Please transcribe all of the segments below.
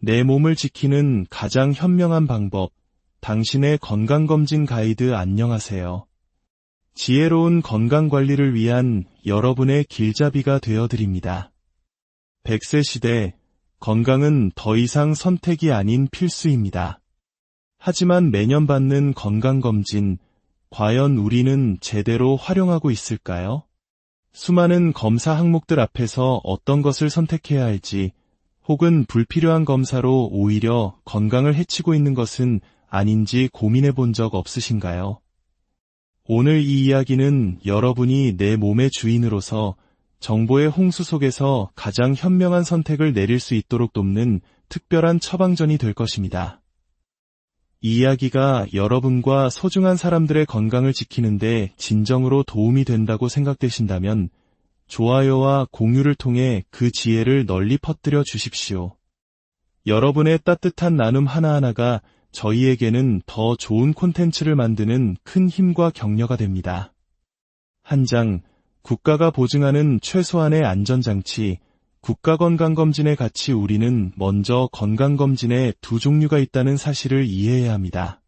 내 몸을 지키는 가장 현명한 방법, 당신의 건강검진 가이드. 안녕하세요. 지혜로운 건강관리를 위한 여러분의 길잡이가 되어드립니다. 100세 시대, 건강은 더 이상 선택이 아닌 필수입니다. 하지만 매년 받는 건강검진, 과연 우리는 제대로 활용하고 있을까요? 수많은 검사 항목들 앞에서 어떤 것을 선택해야 할지, 혹은 불필요한 검사로 오히려 건강을 해치고 있는 것은 아닌지 고민해 본 적 없으신가요? 오늘 이 이야기는 여러분이 내 몸의 주인으로서 정보의 홍수 속에서 가장 현명한 선택을 내릴 수 있도록 돕는 특별한 처방전이 될 것입니다. 이 이야기가 여러분과 소중한 사람들의 건강을 지키는데 진정으로 도움이 된다고 생각되신다면 좋아요와 공유를 통해 그 지혜를 널리 퍼뜨려 주십시오. 여러분의 따뜻한 나눔 하나하나가 저희에게는 더 좋은 콘텐츠를 만드는 큰 힘과 격려가 됩니다. 한 장, 국가가 보증하는 최소한의 안전장치, 국가건강검진의 가치. 우리는 먼저 건강검진에 두 종류가 있다는 사실을 이해해야 합니다.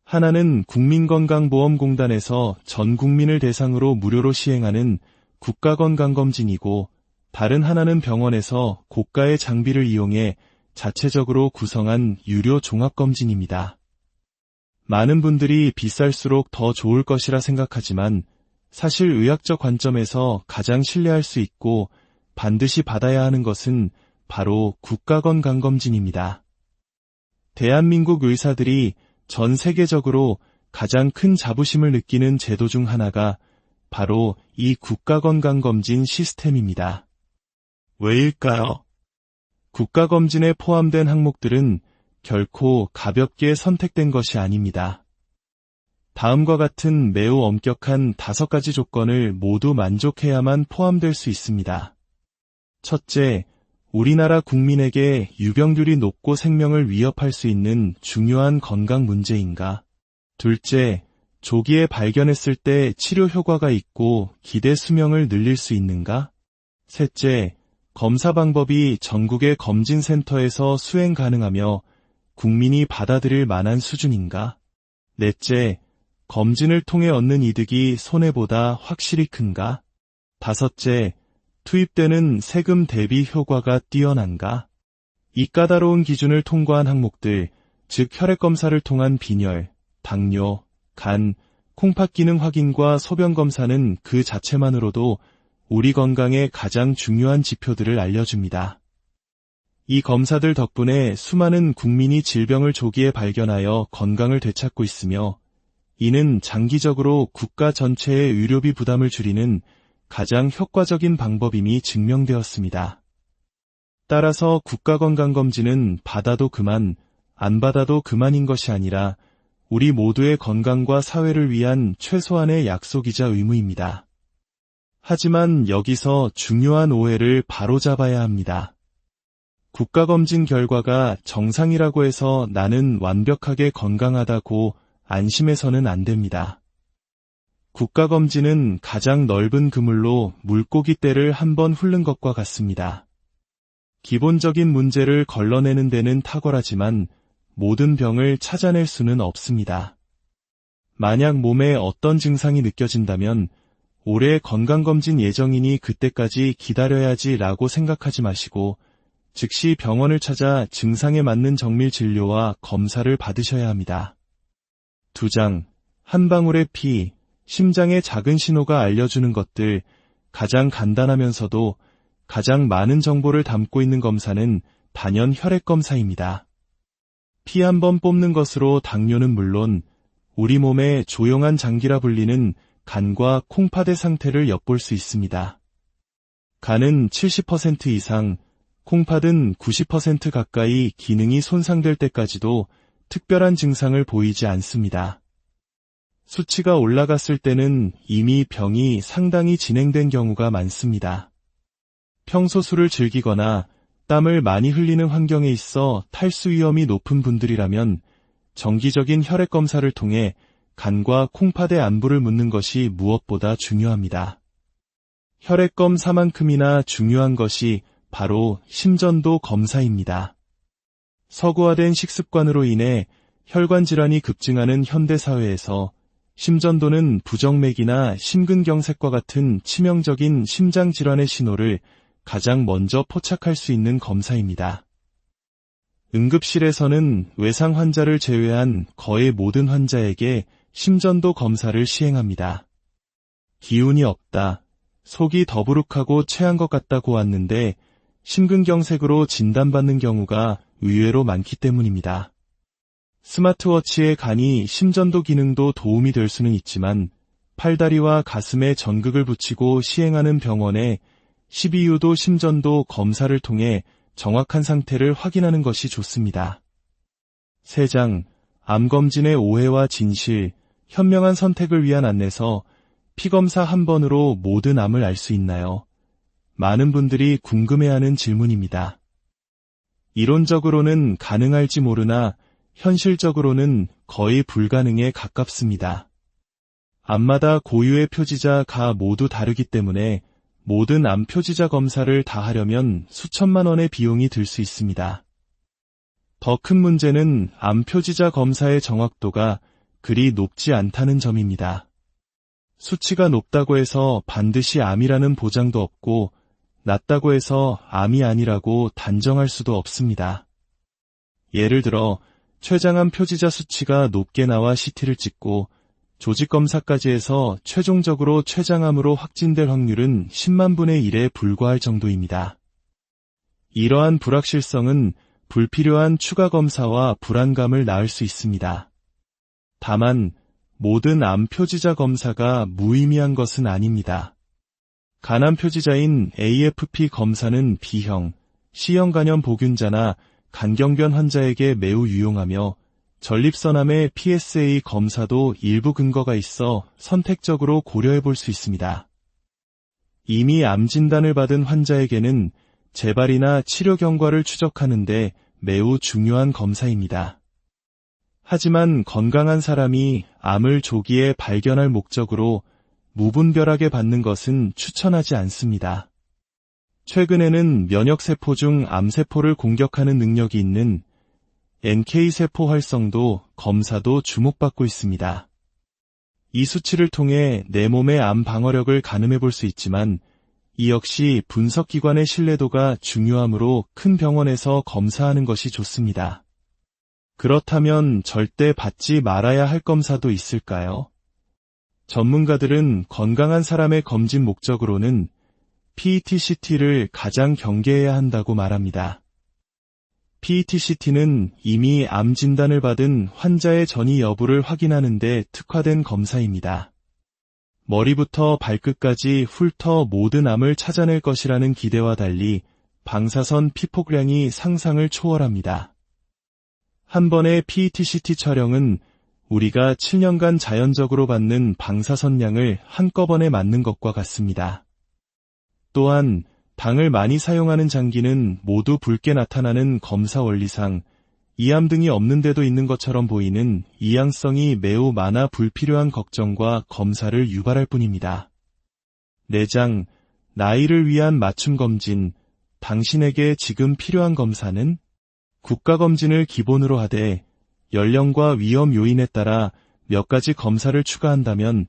하나는 국민건강보험공단에서 전 국민을 대상으로 무료로 시행하는 국가건강검진이고, 다른 하나는 병원에서 고가의 장비를 이용해 자체적으로 구성한 유료 종합검진입니다. 많은 분들이 비쌀수록 더 좋을 것이라 생각하지만 사실 의학적 관점에서 가장 신뢰할 수 있고 반드시 받아야 하는 것은 바로 국가건강검진입니다. 대한민국 의사들이 전 세계적으로 가장 큰 자부심을 느끼는 제도 중 하나가 바로 이 국가건강검진 시스템입니다. 왜일까요? 국가검진에 포함된 항목들은 결코 가볍게 선택된 것이 아닙니다. 다음과 같은 매우 엄격한 5가지 조건을 모두 만족해야만 포함될 수 있습니다. 첫째, 우리나라 국민에게 유병률이 높고 생명을 위협할 수 있는 중요한 건강 문제인가? 둘째, 조기에 발견했을 때 치료 효과가 있고 기대 수명을 늘릴 수 있는가? 셋째, 검사 방법이 전국의 검진센터에서 수행 가능하며 국민이 받아들일 만한 수준인가? 넷째, 검진을 통해 얻는 이득이 손해보다 확실히 큰가? 다섯째, 투입되는 세금 대비 효과가 뛰어난가? 이 까다로운 기준을 통과한 항목들, 즉 혈액검사를 통한 빈혈, 당뇨, 간, 콩팥 기능 확인과 소변 검사는 그 자체만으로도 우리 건강의 가장 중요한 지표들을 알려줍니다. 이 검사들 덕분에 수많은 국민이 질병을 조기에 발견하여 건강을 되찾고 있으며, 이는 장기적으로 국가 전체의 의료비 부담을 줄이는 가장 효과적인 방법임이 증명되었습니다. 따라서 국가건강검진은 받아도 그만, 안 받아도 그만인 것이 아니라 우리 모두의 건강과 사회를 위한 최소한의 약속이자 의무입니다. 하지만 여기서 중요한 오해를 바로잡아야 합니다. 국가검진 결과가 정상이라고 해서 나는 완벽하게 건강하다고 안심해서는 안 됩니다. 국가검진은 가장 넓은 그물로 물고기 떼를 한번 훑는 것과 같습니다. 기본적인 문제를 걸러내는 데는 탁월하지만 모든 병을 찾아낼 수는 없습니다. 만약 몸에 어떤 증상이 느껴진다면 올해 건강검진 예정이니 그때까지 기다려야지 라고 생각하지 마시고 즉시 병원을 찾아 증상에 맞는 정밀 진료와 검사를 받으셔야 합니다. 2장, 한 방울의 피, 심장의 작은 신호가 알려주는 것들. 가장 간단하면서도 가장 많은 정보를 담고 있는 검사는 단연 혈액검사입니다. 피 한 번 뽑는 것으로 당뇨는 물론 우리 몸의 조용한 장기라 불리는 간과 콩팥의 상태를 엿볼 수 있습니다. 간은 70% 이상, 콩팥은 90% 가까이 기능이 손상될 때까지도 특별한 증상을 보이지 않습니다. 수치가 올라갔을 때는 이미 병이 상당히 진행된 경우가 많습니다. 평소 술을 즐기거나 땀을 많이 흘리는 환경에 있어 탈수 위험이 높은 분들이라면 정기적인 혈액검사를 통해 간과 콩팥의 안부를 묻는 것이 무엇보다 중요합니다. 혈액검사만큼이나 중요한 것이 바로 심전도 검사입니다. 서구화된 식습관으로 인해 혈관 질환이 급증하는 현대 사회에서 심전도는 부정맥이나 심근경색과 같은 치명적인 심장 질환의 신호를 가장 먼저 포착할 수 있는 검사입니다. 응급실에서는 외상 환자를 제외한 거의 모든 환자에게 심전도 검사를 시행합니다. 기운이 없다, 속이 더부룩하고 체한 것 같다고 왔는데 심근경색으로 진단받는 경우가 의외로 많기 때문입니다. 스마트워치의 간이 심전도 기능도 도움이 될 수는 있지만 팔다리와 가슴에 전극을 붙이고 시행하는 병원의 12유도 심전도 검사를 통해 정확한 상태를 확인하는 것이 좋습니다. 3장, 암검진의 오해와 진실, 현명한 선택을 위한 안내서 피검사 한 번으로 모든 암을 알 수 있나요? 많은 분들이 궁금해하는 질문입니다. 이론적으로는 가능할지 모르나 현실적으로는 거의 불가능에 가깝습니다. 암마다 고유의 표지자가 모두 다르기 때문에 모든 암 표지자 검사를 다 하려면 수천만 원의 비용이 들 수 있습니다. 더 큰 문제는 암 표지자 검사의 정확도가 그리 높지 않다는 점입니다. 수치가 높다고 해서 반드시 암이라는 보장도 없고 낮다고 해서 암이 아니라고 단정할 수도 없습니다. 예를 들어 췌장암 표지자 수치가 높게 나와 CT를 찍고 조직검사까지 해서 최종적으로 췌장암으로 확진될 확률은 10만 분의 1에 불과할 정도입니다. 이러한 불확실성은 불필요한 추가 검사와 불안감을 낳을 수 있습니다. 다만 모든 암 표지자 검사가 무의미한 것은 아닙니다. 간암 표지자인 AFP 검사는 B형, C형 간염 보균자나 간경변 환자에게 매우 유용하며 전립선암의 PSA 검사도 일부 근거가 있어 선택적으로 고려해 볼 수 있습니다. 이미 암 진단을 받은 환자에게는 재발이나 치료 경과를 추적하는 데 매우 중요한 검사입니다. 하지만 건강한 사람이 암을 조기에 발견할 목적으로 무분별하게 받는 것은 추천하지 않습니다. 최근에는 면역세포 중 암세포를 공격하는 능력이 있는 NK세포 활성도 검사도 주목받고 있습니다. 이 수치를 통해 내 몸의 암 방어력을 가늠해 볼 수 있지만 이 역시 분석기관의 신뢰도가 중요하므로 큰 병원에서 검사하는 것이 좋습니다. 그렇다면 절대 받지 말아야 할 검사도 있을까요? 전문가들은 건강한 사람의 검진 목적으로는 PET-CT를 가장 경계해야 한다고 말합니다. PET-CT는 이미 암 진단을 받은 환자의 전이 여부를 확인하는 데 특화된 검사입니다. 머리부터 발끝까지 훑어 모든 암을 찾아낼 것이라는 기대와 달리 방사선 피폭량이 상상을 초월합니다. 한 번의 PET-CT 촬영은 우리가 7년간 자연적으로 받는 방사선량을 한꺼번에 맞는 것과 같습니다. 또한 당을 많이 사용하는 장기는 모두 붉게 나타나는 검사 원리상 이암 등이 없는데도 있는 것처럼 보이는 이양성이 매우 많아 불필요한 걱정과 검사를 유발할 뿐입니다. 4장, 나이를 위한 맞춤 검진, 당신에게 지금 필요한 검사는? 국가검진을 기본으로 하되 연령과 위험 요인에 따라 몇 가지 검사를 추가한다면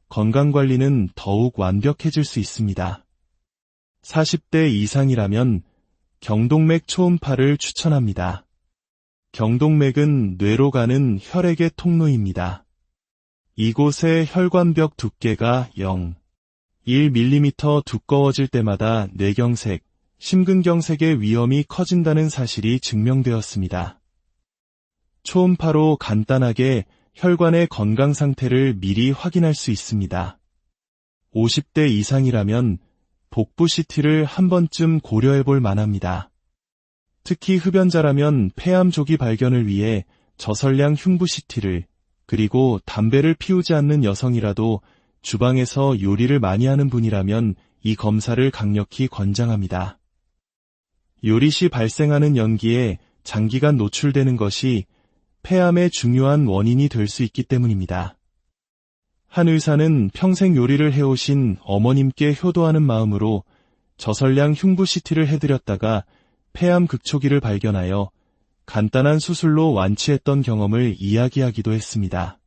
건강관리는 더욱 완벽해질 수 있습니다. 40대 이상이라면 경동맥 초음파를 추천합니다. 경동맥은 뇌로 가는 혈액의 통로입니다. 이곳의 혈관벽 두께가 0.1mm 두꺼워질 때마다 뇌경색, 심근경색의 위험이 커진다는 사실이 증명되었습니다. 초음파로 간단하게 혈관의 건강 상태를 미리 확인할 수 있습니다. 50대 이상이라면 복부 CT를 한 번쯤 고려해 볼 만합니다. 특히 흡연자라면 폐암 조기 발견을 위해 저설량 흉부 CT를, 그리고 담배를 피우지 않는 여성이라도 주방에서 요리를 많이 하는 분이라면 이 검사를 강력히 권장합니다. 요리 시 발생하는 연기에 장기간 노출되는 것이 폐암의 중요한 원인이 될 수 있기 때문입니다. 한 의사는 평생 요리를 해오신 어머님께 효도하는 마음으로 저설량 흉부 CT를 해드렸다가 폐암 극초기를 발견하여 간단한 수술로 완치했던 경험을 이야기하기도 했습니다.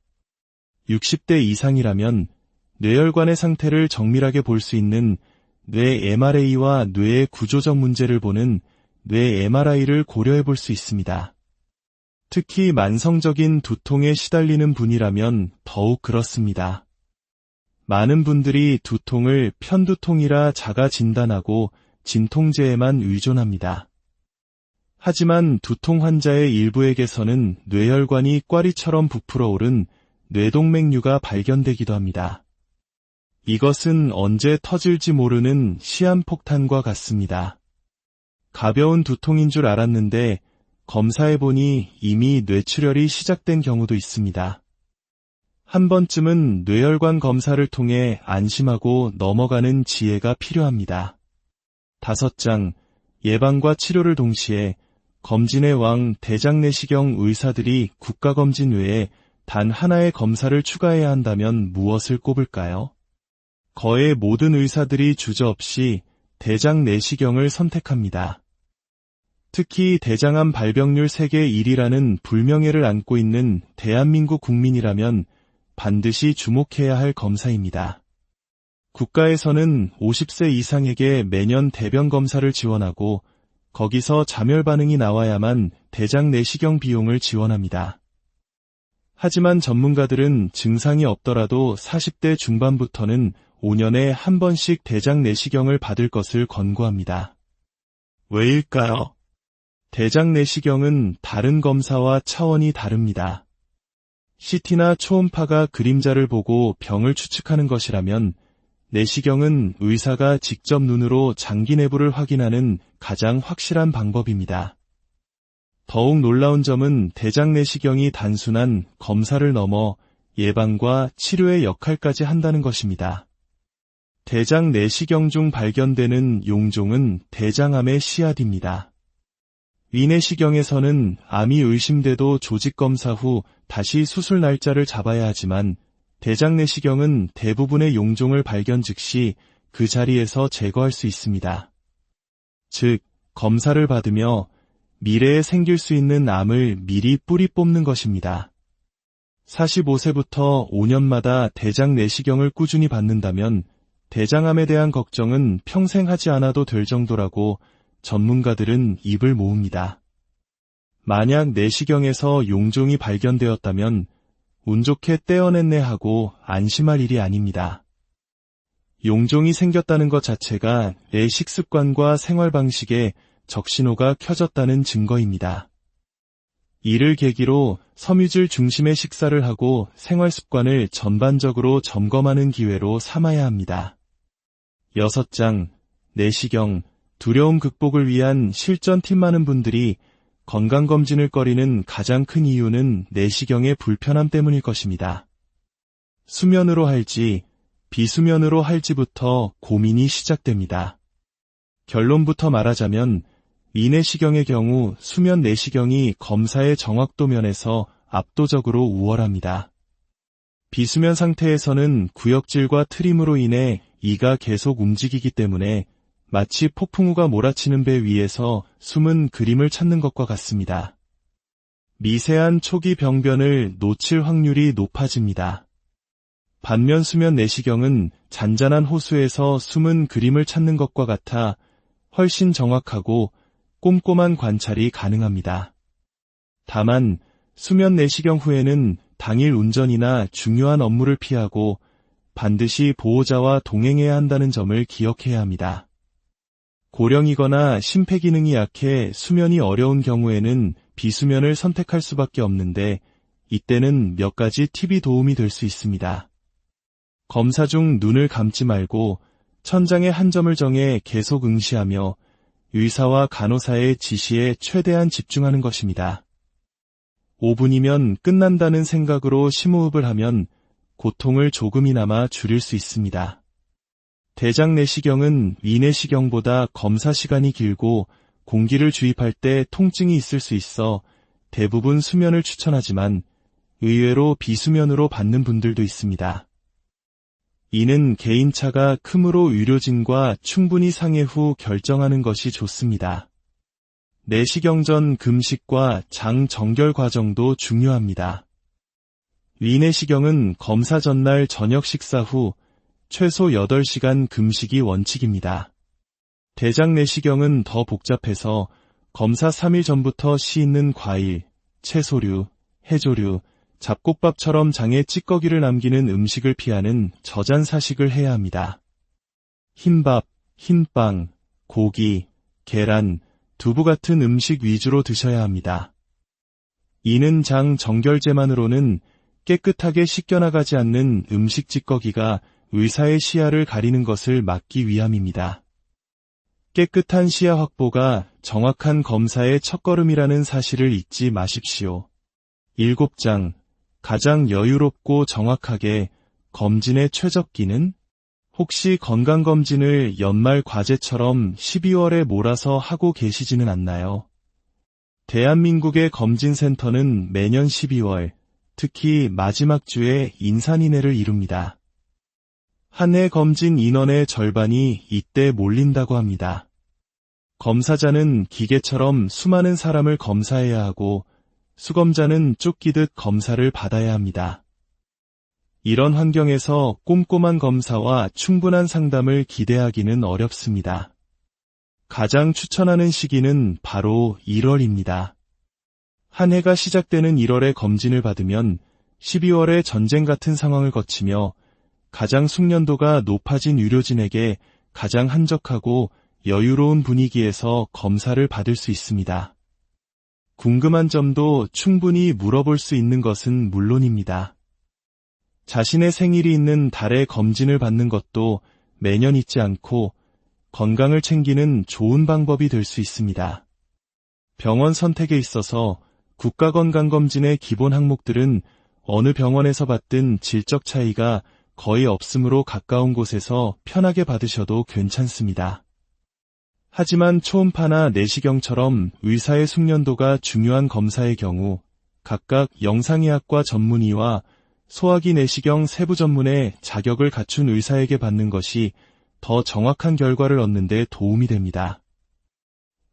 60대 이상이라면 뇌혈관의 상태를 정밀하게 볼 수 있는 뇌 MRA와 뇌의 구조적 문제를 보는 뇌 MRI를 고려해 볼 수 있습니다. 특히 만성적인 두통에 시달리는 분이라면 더욱 그렇습니다. 많은 분들이 두통을 편두통이라 자가 진단하고 진통제에만 의존합니다. 하지만 두통 환자의 일부에게서는 뇌혈관이 꽈리처럼 부풀어 오른 뇌동맥류가 발견되기도 합니다. 이것은 언제 터질지 모르는 시한폭탄과 같습니다. 가벼운 두통인 줄 알았는데 검사해보니 이미 뇌출혈이 시작된 경우도 있습니다. 한 번쯤은 뇌혈관 검사를 통해 안심하고 넘어가는 지혜가 필요합니다. 5장, 예방과 치료를 동시에 검진의 왕 대장내시경 의사들이 국가검진 외에 단 하나의 검사를 추가해야 한다면 무엇을 꼽을까요? 거의 모든 의사들이 주저없이 대장내시경을 선택합니다. 특히 대장암 발병률 세계 1위라는 불명예를 안고 있는 대한민국 국민이라면 반드시 주목해야 할 검사입니다. 국가에서는 50세 이상에게 매년 대변 검사를 지원하고 거기서 자멸 반응이 나와야만 대장내시경 비용을 지원합니다. 하지만 전문가들은 증상이 없더라도 40대 중반부터는 5년에 한 번씩 대장내시경을 받을 것을 권고합니다. 왜일까요? 대장내시경은 다른 검사와 차원이 다릅니다. CT나 초음파가 그림자를 보고 병을 추측하는 것이라면 내시경은 의사가 직접 눈으로 장기 내부를 확인하는 가장 확실한 방법입니다. 더욱 놀라운 점은 대장내시경이 단순한 검사를 넘어 예방과 치료의 역할까지 한다는 것입니다. 대장내시경 중 발견되는 용종은 대장암의 씨앗입니다. 위내시경에서는 암이 의심돼도 조직검사 후 다시 수술 날짜를 잡아야 하지만 대장내시경은 대부분의 용종을 발견 즉시 그 자리에서 제거할 수 있습니다. 즉, 검사를 받으며 미래에 생길 수 있는 암을 미리 뿌리 뽑는 것입니다. 45세부터 5년마다 대장내시경을 꾸준히 받는다면 대장암에 대한 걱정은 평생 하지 않아도 될 정도라고 전문가들은 입을 모읍니다. 만약 내시경에서 용종이 발견되었다면 운 좋게 떼어냈네 하고 안심할 일이 아닙니다. 용종이 생겼다는 것 자체가 내 식습관과 생활 방식에 적신호가 켜졌다는 증거입니다. 이를 계기로 섬유질 중심의 식사를 하고 생활 습관을 전반적으로 점검하는 기회로 삼아야 합니다. 6장, 내시경, 두려움 극복을 위한 실전 팁. 많은 분들이 건강검진을 꺼리는 가장 큰 이유는 내시경의 불편함 때문일 것입니다. 수면으로 할지, 비수면으로 할지부터 고민이 시작됩니다. 결론부터 말하자면 위내시경의 경우 수면 내시경이 검사의 정확도 면에서 압도적으로 우월합니다. 비수면 상태에서는 구역질과 트림으로 인해 이가 계속 움직이기 때문에 마치 폭풍우가 몰아치는 배 위에서 숨은 그림을 찾는 것과 같습니다. 미세한 초기 병변을 놓칠 확률이 높아집니다. 반면 수면 내시경은 잔잔한 호수에서 숨은 그림을 찾는 것과 같아 훨씬 정확하고 꼼꼼한 관찰이 가능합니다. 다만 수면 내시경 후에는 당일 운전이나 중요한 업무를 피하고 반드시 보호자와 동행해야 한다는 점을 기억해야 합니다. 고령이거나 심폐기능이 약해 수면이 어려운 경우에는 비수면을 선택할 수밖에 없는데 이때는 몇 가지 팁이 도움이 될 수 있습니다. 검사 중 눈을 감지 말고 천장에 한 점을 정해 계속 응시하며 의사와 간호사의 지시에 최대한 집중하는 것입니다. 5분이면 끝난다는 생각으로 심호흡을 하면 고통을 조금이나마 줄일 수 있습니다. 대장내시경은 위내시경보다 검사 시간이 길고 공기를 주입할 때 통증이 있을 수 있어 대부분 수면을 추천하지만 의외로 비수면으로 받는 분들도 있습니다. 이는 개인차가 크므로 의료진과 충분히 상의 후 결정하는 것이 좋습니다. 내시경 전 금식과 장 정결 과정도 중요합니다. 위내시경은 검사 전날 저녁 식사 후 최소 8시간 금식이 원칙입니다. 대장 내시경은 더 복잡해서 검사 3일 전부터 씨 있는 과일, 채소류, 해조류, 잡곡밥처럼 장에 찌꺼기를 남기는 음식을 피하는 저잔사식을 해야 합니다. 흰밥, 흰빵, 고기, 계란, 두부 같은 음식 위주로 드셔야 합니다. 이는 장 정결제만으로는 깨끗하게 씻겨나가지 않는 음식 찌꺼기가 의사의 시야를 가리는 것을 막기 위함입니다. 깨끗한 시야 확보가 정확한 검사의 첫걸음이라는 사실을 잊지 마십시오. 7장, 가장 여유롭고 정확하게 검진의 최적기는? 혹시 건강검진을 연말 과제처럼 12월에 몰아서 하고 계시지는 않나요? 대한민국의 검진센터는 매년 12월, 특히 마지막 주에 인산인해를 이룹니다. 한 해 검진 인원의 절반이 이때 몰린다고 합니다. 검사자는 기계처럼 수많은 사람을 검사해야 하고 수검자는 쫓기듯 검사를 받아야 합니다. 이런 환경에서 꼼꼼한 검사와 충분한 상담을 기대하기는 어렵습니다. 가장 추천하는 시기는 바로 1월입니다. 한 해가 시작되는 1월에 검진을 받으면 12월에 전쟁 같은 상황을 거치며 가장 숙련도가 높아진 의료진에게 가장 한적하고 여유로운 분위기에서 검사를 받을 수 있습니다. 궁금한 점도 충분히 물어볼 수 있는 것은 물론입니다. 자신의 생일이 있는 달에 검진을 받는 것도 매년 잊지 않고 건강을 챙기는 좋은 방법이 될 수 있습니다. 병원 선택에 있어서 국가건강검진의 기본 항목들은 어느 병원에서 받든 질적 차이가 거의 없으므로 가까운 곳에서 편하게 받으셔도 괜찮습니다. 하지만 초음파나 내시경처럼 의사의 숙련도가 중요한 검사의 경우 각각 영상의학과 전문의와 소화기 내시경 세부 전문의 자격을 갖춘 의사에게 받는 것이 더 정확한 결과를 얻는 데 도움이 됩니다.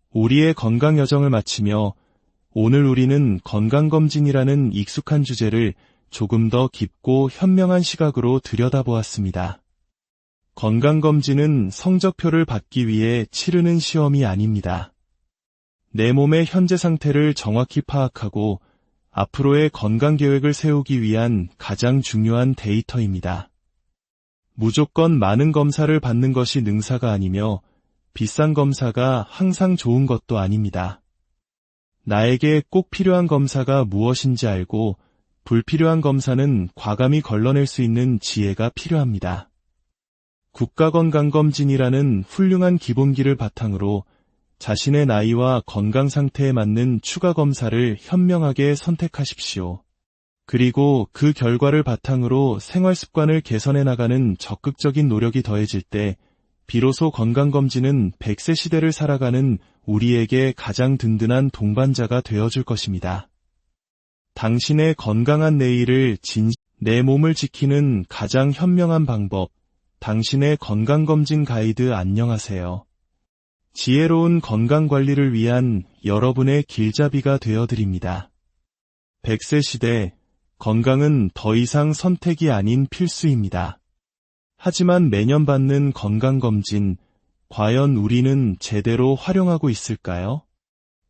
우리의 건강 여정을 마치며 오늘 우리는 건강검진이라는 익숙한 주제를 조금 더 깊고 현명한 시각으로 들여다보았습니다. 건강검진은 성적표를 받기 위해 치르는 시험이 아닙니다. 내 몸의 현재 상태를 정확히 파악하고 앞으로의 건강계획을 세우기 위한 가장 중요한 데이터입니다. 무조건 많은 검사를 받는 것이 능사가 아니며 비싼 검사가 항상 좋은 것도 아닙니다. 나에게 꼭 필요한 검사가 무엇인지 알고 불필요한 검사는 과감히 걸러낼 수 있는 지혜가 필요합니다. 국가건강검진이라는 훌륭한 기본기를 바탕으로 자신의 나이와 건강 상태에 맞는 추가 검사를 현명하게 선택하십시오. 그리고 그 결과를 바탕으로 생활 습관을 개선해 나가는 적극적인 노력이 더해질 때 비로소 건강검진은 100세 시대를 살아가는 우리에게 가장 든든한 동반자가 되어줄 것입니다. 당신의 건강한 내일을 내 몸을 지키는 가장 현명한 방법, 당신의 건강검진 가이드 안녕하세요. 지혜로운 건강관리를 위한 여러분의 길잡이가 되어드립니다. 100세 시대, 건강은 더 이상 선택이 아닌 필수입니다. 하지만 매년 받는 건강검진, 과연 우리는 제대로 활용하고 있을까요?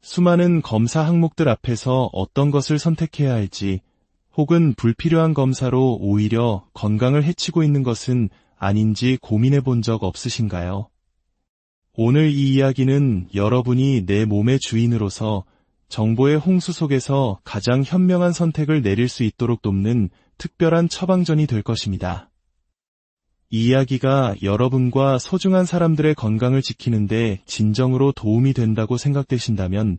수많은 검사 항목들 앞에서 어떤 것을 선택해야 할지, 혹은 불필요한 검사로 오히려 건강을 해치고 있는 것은 아닌지 고민해 본 적 없으신가요? 오늘 이 이야기는 여러분이 내 몸의 주인으로서 정보의 홍수 속에서 가장 현명한 선택을 내릴 수 있도록 돕는 특별한 처방전이 될 것입니다. 이 이야기가 여러분과 소중한 사람들의 건강을 지키는데 진정으로 도움이 된다고 생각되신다면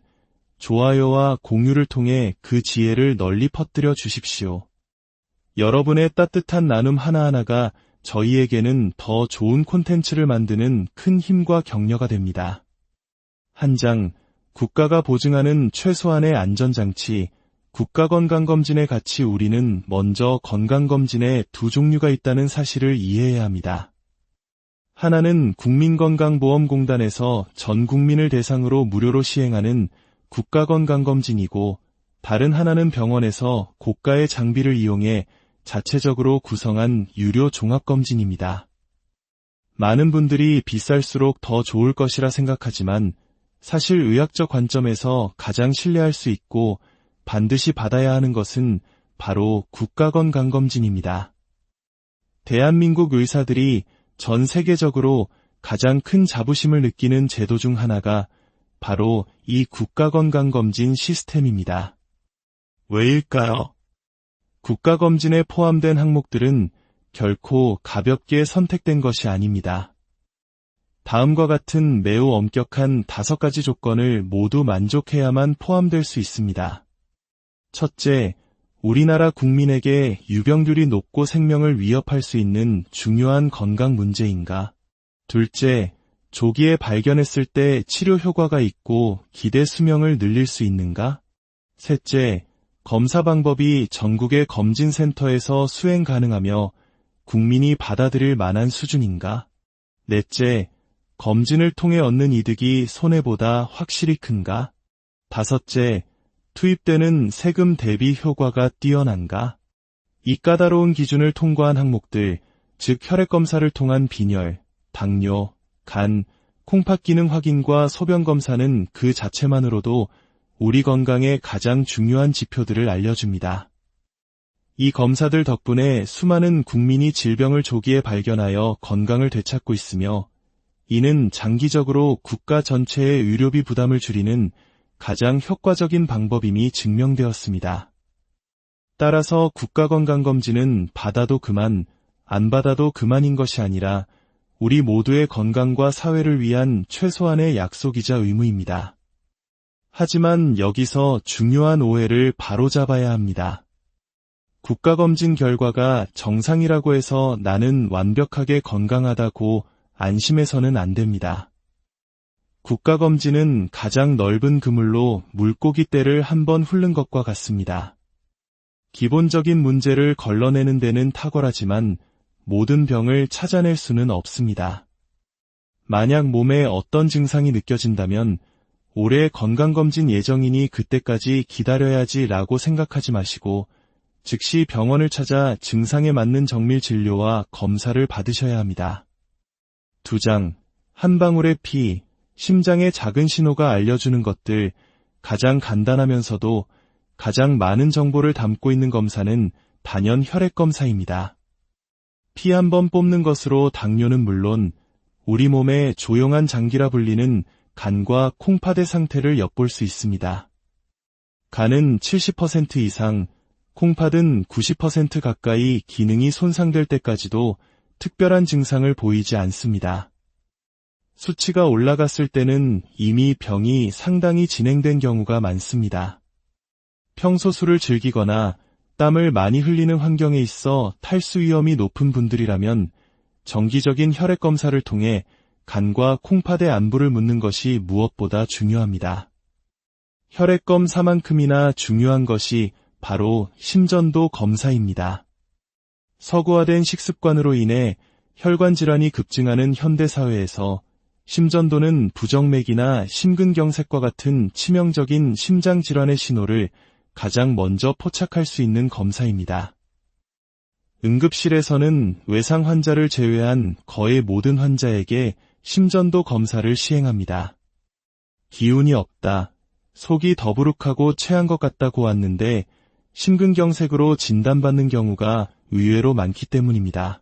좋아요와 공유를 통해 그 지혜를 널리 퍼뜨려 주십시오. 여러분의 따뜻한 나눔 하나하나가 저희에게는 더 좋은 콘텐츠를 만드는 큰 힘과 격려가 됩니다. 한 장, 국가가 보증하는 최소한의 안전장치, 국가건강검진의 가치. 우리는 먼저 건강검진에 두 종류가 있다는 사실을 이해해야 합니다. 하나는 국민건강보험공단에서 전 국민을 대상으로 무료로 시행하는 국가건강검진이고, 다른 하나는 병원에서 고가의 장비를 이용해 자체적으로 구성한 유료 종합검진입니다. 많은 분들이 비쌀수록 더 좋을 것이라 생각하지만 사실 의학적 관점에서 가장 신뢰할 수 있고 반드시 받아야 하는 것은 바로 국가건강검진입니다. 대한민국 의사들이 전 세계적으로 가장 큰 자부심을 느끼는 제도 중 하나가 바로 이 국가건강검진 시스템입니다. 왜일까요? 국가검진에 포함된 항목들은 결코 가볍게 선택된 것이 아닙니다. 다음과 같은 매우 엄격한 5가지 조건을 모두 만족해야만 포함될 수 있습니다. 첫째, 우리나라 국민에게 유병률이 높고 생명을 위협할 수 있는 중요한 건강 문제인가? 둘째, 조기에 발견했을 때 치료 효과가 있고 기대 수명을 늘릴 수 있는가? 셋째, 검사 방법이 전국의 검진센터에서 수행 가능하며 국민이 받아들일 만한 수준인가? 넷째, 검진을 통해 얻는 이득이 손해보다 확실히 큰가? 다섯째, 투입되는 세금 대비 효과가 뛰어난가? 이 까다로운 기준을 통과한 항목들, 즉 혈액검사를 통한 빈혈, 당뇨, 간, 콩팥 기능 확인과 소변 검사는 그 자체만으로도 우리 건강의 가장 중요한 지표들을 알려줍니다. 이 검사들 덕분에 수많은 국민이 질병을 조기에 발견하여 건강을 되찾고 있으며, 이는 장기적으로 국가 전체의 의료비 부담을 줄이는 가장 효과적인 방법임이 증명되었습니다. 따라서 국가건강검진은 받아도 그만, 안 받아도 그만인 것이 아니라 우리 모두의 건강과 사회를 위한 최소한의 약속이자 의무입니다. 하지만 여기서 중요한 오해를 바로잡아야 합니다. 국가검진 결과가 정상이라고 해서 나는 완벽하게 건강하다고 안심해서는 안 됩니다. 국가검진은 가장 넓은 그물로 물고기 떼를 한번 훑는 것과 같습니다. 기본적인 문제를 걸러내는 데는 탁월하지만 모든 병을 찾아낼 수는 없습니다. 만약 몸에 어떤 증상이 느껴진다면 올해 건강검진 예정이니 그때까지 기다려야지 라고 생각하지 마시고 즉시 병원을 찾아 증상에 맞는 정밀 진료와 검사를 받으셔야 합니다. 2장, 한 방울의 피, 심장의 작은 신호가 알려주는 것들, 가장 간단하면서도 가장 많은 정보를 담고 있는 검사는 단연 혈액검사입니다. 피 한 번 뽑는 것으로 당뇨는 물론 우리 몸의 조용한 장기라 불리는 간과 콩팥의 상태를 엿볼 수 있습니다. 간은 70% 이상, 콩팥은 90% 가까이 기능이 손상될 때까지도 특별한 증상을 보이지 않습니다. 수치가 올라갔을 때는 이미 병이 상당히 진행된 경우가 많습니다. 평소 술을 즐기거나 땀을 많이 흘리는 환경에 있어 탈수 위험이 높은 분들이라면 정기적인 혈액 검사를 통해 간과 콩팥의 안부를 묻는 것이 무엇보다 중요합니다. 혈액 검사만큼이나 중요한 것이 바로 심전도 검사입니다. 서구화된 식습관으로 인해 혈관 질환이 급증하는 현대사회에서 심전도는 부정맥이나 심근경색과 같은 치명적인 심장질환의 신호를 가장 먼저 포착할 수 있는 검사입니다. 응급실에서는 외상 환자를 제외한 거의 모든 환자에게 심전도 검사를 시행합니다. 기운이 없다, 속이 더부룩하고 체한 것 같다고 왔는데 심근경색으로 진단받는 경우가 의외로 많기 때문입니다.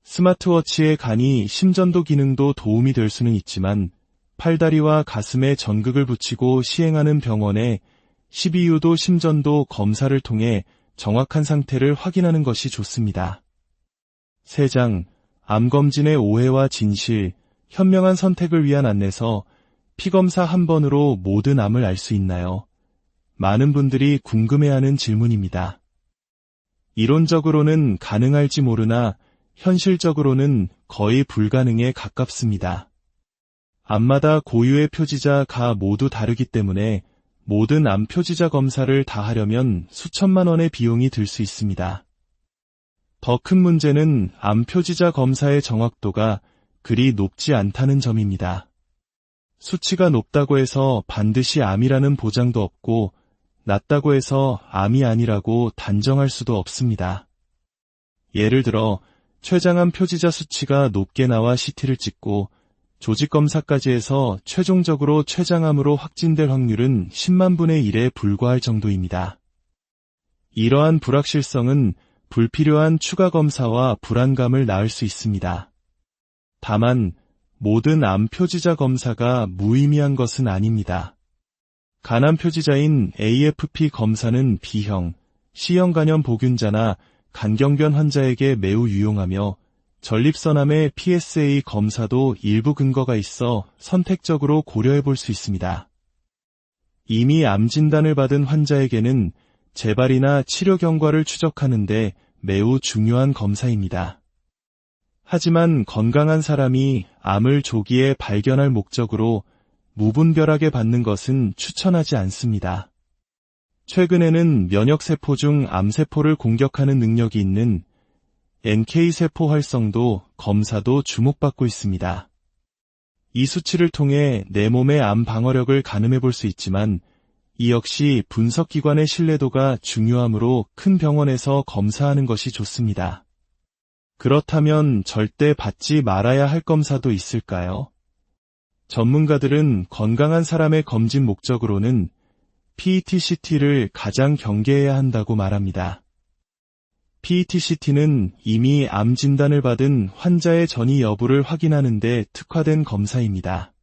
스마트워치의 간이 심전도 기능도 도움이 될 수는 있지만 팔다리와 가슴에 전극을 붙이고 시행하는 병원에 12유도 심전도 검사를 통해 정확한 상태를 확인하는 것이 좋습니다. 3장, 암검진의 오해와 진실, 현명한 선택을 위한 안내서, 피검사 한 번으로 모든 암을 알 수 있나요? 많은 분들이 궁금해하는 질문입니다. 이론적으로는 가능할지 모르나 현실적으로는 거의 불가능에 가깝습니다. 암마다 고유의 표지자가 모두 다르기 때문에 모든 암 표지자 검사를 다 하려면 수천만 원의 비용이 들 수 있습니다. 더 큰 문제는 암 표지자 검사의 정확도가 그리 높지 않다는 점입니다. 수치가 높다고 해서 반드시 암이라는 보장도 없고 낮다고 해서 암이 아니라고 단정할 수도 없습니다. 예를 들어 췌장암 표지자 수치가 높게 나와 CT를 찍고 조직검사까지 해서 최종적으로 췌장암으로 확진될 확률은 10만 분의 1에 불과할 정도입니다. 이러한 불확실성은 불필요한 추가 검사와 불안감을 낳을 수 있습니다. 다만 모든 암 표지자 검사가 무의미한 것은 아닙니다. 간암 표지자인 AFP 검사는 B형, C형 간염 보균자나 간경변 환자에게 매우 유용하며 전립선암의 PSA 검사도 일부 근거가 있어 선택적으로 고려해 볼 수 있습니다. 이미 암 진단을 받은 환자에게는 재발이나 치료 경과를 추적하는 데 매우 중요한 검사입니다. 하지만 건강한 사람이 암을 조기에 발견할 목적으로 무분별하게 받는 것은 추천하지 않습니다. 최근에는 면역세포 중 암세포를 공격하는 능력이 있는 NK세포 활성도 검사도 주목받고 있습니다. 이 수치를 통해 내 몸의 암 방어력을 가늠해 볼 수 있지만 이 역시 분석기관의 신뢰도가 중요하므로 큰 병원에서 검사하는 것이 좋습니다. 그렇다면 절대 받지 말아야 할 검사도 있을까요? 전문가들은 건강한 사람의 검진 목적으로는 PET-CT를 가장 경계해야 한다고 말합니다. PET-CT는 이미 암 진단을 받은 환자의 전이 여부를 확인하는 데 특화된 검사입니다.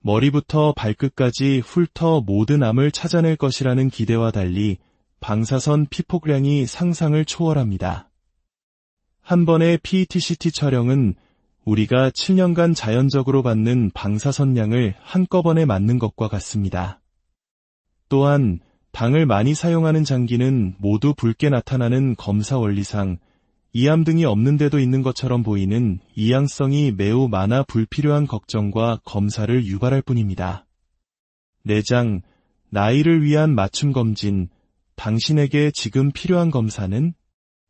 머리부터 발끝까지 훑어 모든 암을 찾아낼 것이라는 기대와 달리 방사선 피폭량이 상상을 초월합니다. 한 번의 PET-CT 촬영은 우리가 7년간 자연적으로 받는 방사선량을 한꺼번에 맞는 것과 같습니다. 또한 당을 많이 사용하는 장기는 모두 붉게 나타나는 검사 원리상 이암 등이 없는데도 있는 것처럼 보이는 이양성이 매우 많아 불필요한 걱정과 검사를 유발할 뿐입니다. 내장, 나이를 위한 맞춤 검진, 당신에게 지금 필요한 검사는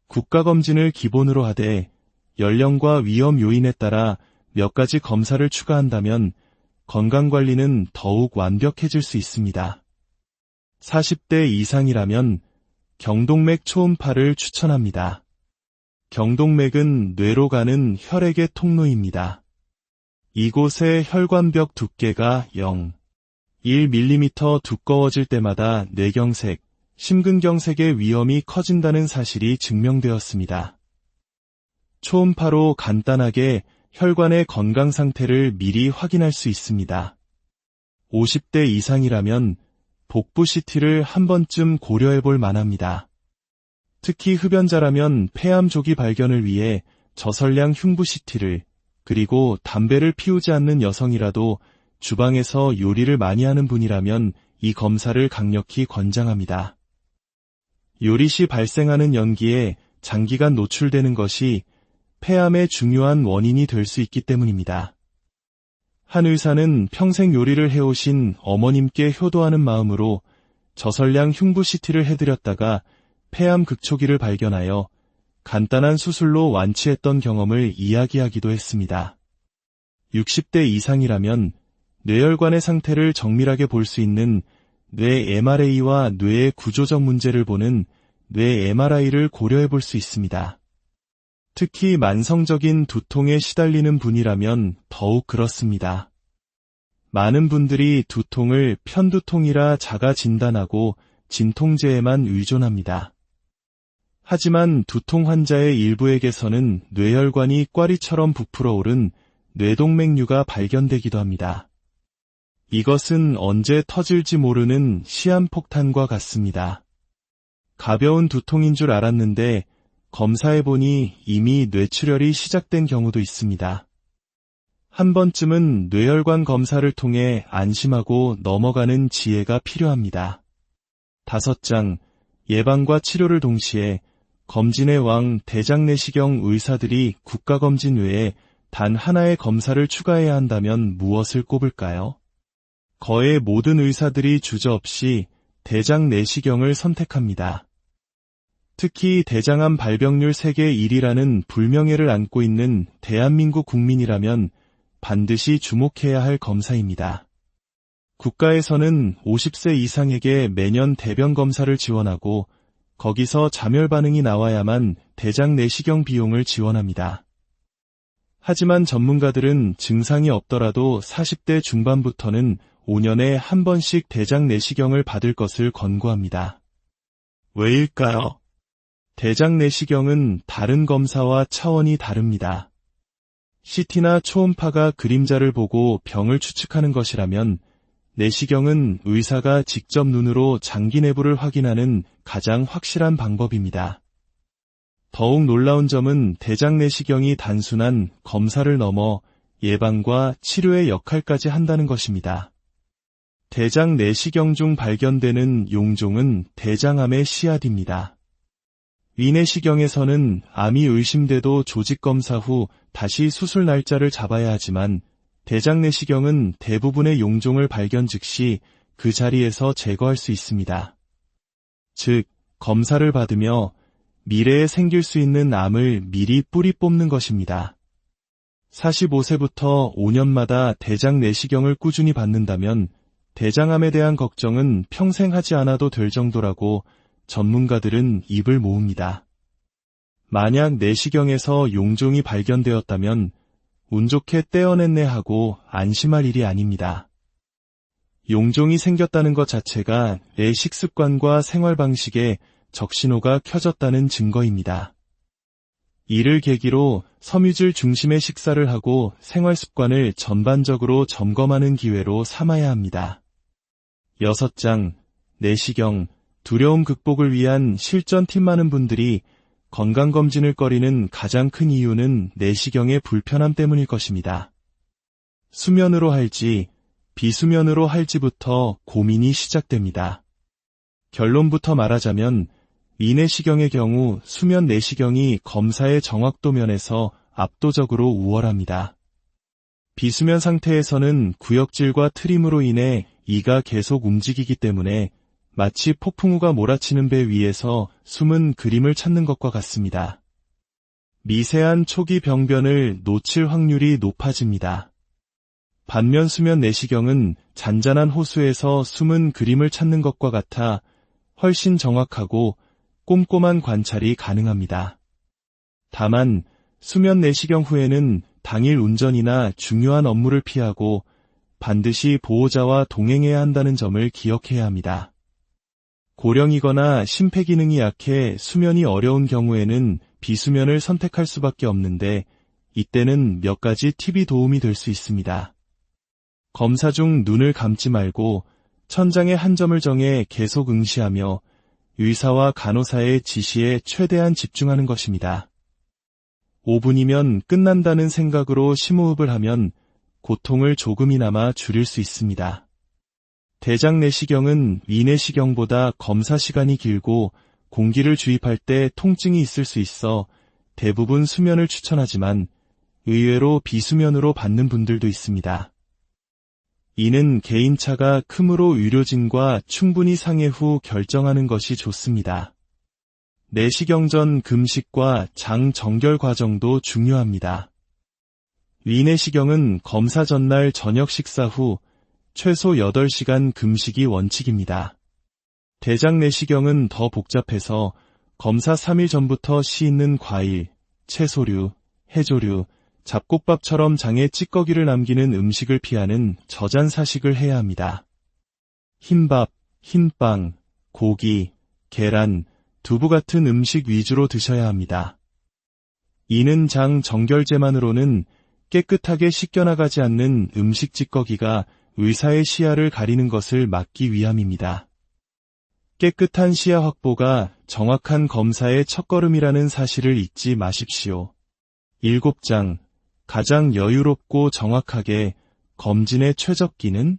국가검진을 기본으로 하되 연령과 위험 요인에 따라 몇 가지 검사를 추가한다면 건강관리는 더욱 완벽해질 수 있습니다. 40대 이상이라면 경동맥 초음파를 추천합니다. 경동맥은 뇌로 가는 혈액의 통로입니다. 이곳의 혈관벽 두께가 0.1mm 두꺼워질 때마다 뇌경색, 심근경색의 위험이 커진다는 사실이 증명되었습니다. 초음파로 간단하게 혈관의 건강 상태를 미리 확인할 수 있습니다. 50대 이상이라면 복부 CT를 한 번쯤 고려해 볼 만합니다. 특히 흡연자라면 폐암 조기 발견을 위해 저설량 흉부 CT를, 그리고 담배를 피우지 않는 여성이라도 주방에서 요리를 많이 하는 분이라면 이 검사를 강력히 권장합니다. 요리 시 발생하는 연기에 장기간 노출되는 것이 폐암의 중요한 원인이 될 수 있기 때문입니다. 한 의사는 평생 요리를 해오신 어머님께 효도하는 마음으로 저설량 흉부 CT를 해드렸다가 폐암 극초기를 발견하여 간단한 수술로 완치했던 경험을 이야기하기도 했습니다. 60대 이상이라면 뇌혈관의 상태를 정밀하게 볼 수 있는 뇌 MRA와 뇌의 구조적 문제를 보는 뇌 MRI를 고려해 볼 수 있습니다. 특히 만성적인 두통에 시달리는 분이라면 더욱 그렇습니다. 많은 분들이 두통을 편두통이라 자가 진단하고 진통제에만 의존합니다. 하지만 두통 환자의 일부에게서는 뇌혈관이 꽈리처럼 부풀어 오른 뇌동맥류가 발견되기도 합니다. 이것은 언제 터질지 모르는 시한폭탄과 같습니다. 가벼운 두통인 줄 알았는데 검사해보니 이미 뇌출혈이 시작된 경우도 있습니다. 한 번쯤은 뇌혈관 검사를 통해 안심하고 넘어가는 지혜가 필요합니다. 5장, 예방과 치료를 동시에 검진의 왕 대장내시경 의사들이 국가검진 외에 단 하나의 검사를 추가해야 한다면 무엇을 꼽을까요? 거의 모든 의사들이 주저없이 대장내시경을 선택합니다. 특히 대장암 발병률 세계 1위라는 불명예를 안고 있는 대한민국 국민이라면 반드시 주목해야 할 검사입니다. 국가에서는 50세 이상에게 매년 대변 검사를 지원하고 거기서 자멸 반응이 나와야만 대장 내시경 비용을 지원합니다. 하지만 전문가들은 증상이 없더라도 40대 중반부터는 5년에 한 번씩 대장 내시경을 받을 것을 권고합니다. 왜일까요? 대장 내시경은 다른 검사와 차원이 다릅니다. CT나 초음파가 그림자를 보고 병을 추측하는 것이라면 내시경은 의사가 직접 눈으로 장기 내부를 확인하는 가장 확실한 방법입니다. 더욱 놀라운 점은 대장 내시경이 단순한 검사를 넘어 예방과 치료의 역할까지 한다는 것입니다. 대장 내시경 중 발견되는 용종은 대장암의 씨앗입니다. 위내시경에서는 암이 의심돼도 조직검사 후 다시 수술 날짜를 잡아야 하지만 대장 내시경은 대부분의 용종을 발견 즉시 그 자리에서 제거할 수 있습니다. 즉, 검사를 받으며 미래에 생길 수 있는 암을 미리 뿌리 뽑는 것입니다. 45세부터 5년마다 대장 내시경을 꾸준히 받는다면 대장암에 대한 걱정은 평생 하지 않아도 될 정도라고 전문가들은 입을 모읍니다. 만약 내시경에서 용종이 발견되었다면 운 좋게 떼어냈네 하고 안심할 일이 아닙니다. 용종이 생겼다는 것 자체가 내 식습관과 생활 방식에 적신호가 켜졌다는 증거입니다. 이를 계기로 섬유질 중심의 식사를 하고 생활 습관을 전반적으로 점검하는 기회로 삼아야 합니다. 6장, 내시경, 두려움 극복을 위한 실전 팁. 많은 분들이 건강검진을 꺼리는 가장 큰 이유는 내시경의 불편함 때문일 것입니다. 수면으로 할지, 비수면으로 할지부터 고민이 시작됩니다. 결론부터 말하자면 위내시경의 경우 수면 내시경이 검사의 정확도 면에서 압도적으로 우월합니다. 비수면 상태에서는 구역질과 트림으로 인해 이가 계속 움직이기 때문에 마치 폭풍우가 몰아치는 배 위에서 숨은 그림을 찾는 것과 같습니다. 미세한 초기 병변을 놓칠 확률이 높아집니다. 반면 수면 내시경은 잔잔한 호수에서 숨은 그림을 찾는 것과 같아 훨씬 정확하고 꼼꼼한 관찰이 가능합니다. 다만 수면 내시경 후에는 당일 운전이나 중요한 업무를 피하고 반드시 보호자와 동행해야 한다는 점을 기억해야 합니다. 고령이거나 심폐기능이 약해 수면이 어려운 경우에는 비수면을 선택할 수밖에 없는데 이때는 몇 가지 팁이 도움이 될 수 있습니다. 검사 중 눈을 감지 말고 천장에 한 점을 정해 계속 응시하며 의사와 간호사의 지시에 최대한 집중하는 것입니다. 5분이면 끝난다는 생각으로 심호흡을 하면 고통을 조금이나마 줄일 수 있습니다. 대장 내시경은 위내시경보다 검사 시간이 길고 공기를 주입할 때 통증이 있을 수 있어 대부분 수면을 추천하지만 의외로 비수면으로 받는 분들도 있습니다. 이는 개인차가 크므로 의료진과 충분히 상의 후 결정하는 것이 좋습니다. 내시경 전 금식과 장 정결 과정도 중요합니다. 위내시경은 검사 전날 저녁 식사 후 최소 8시간 금식이 원칙입니다. 대장 내시경은 더 복잡해서 검사 3일 전부터 씨 있는 과일, 채소류, 해조류, 잡곡밥처럼 장에 찌꺼기를 남기는 음식을 피하는 저잔사식을 해야 합니다. 흰밥, 흰빵, 고기, 계란, 두부 같은 음식 위주로 드셔야 합니다. 이는 장 정결제만으로는 깨끗하게 씻겨나가지 않는 음식 찌꺼기가 의사의 시야를 가리는 것을 막기 위함입니다. 깨끗한 시야 확보가 정확한 검사의 첫걸음이라는 사실을 잊지 마십시오. 7장, 가장 여유롭고 정확하게 검진의 최적기는?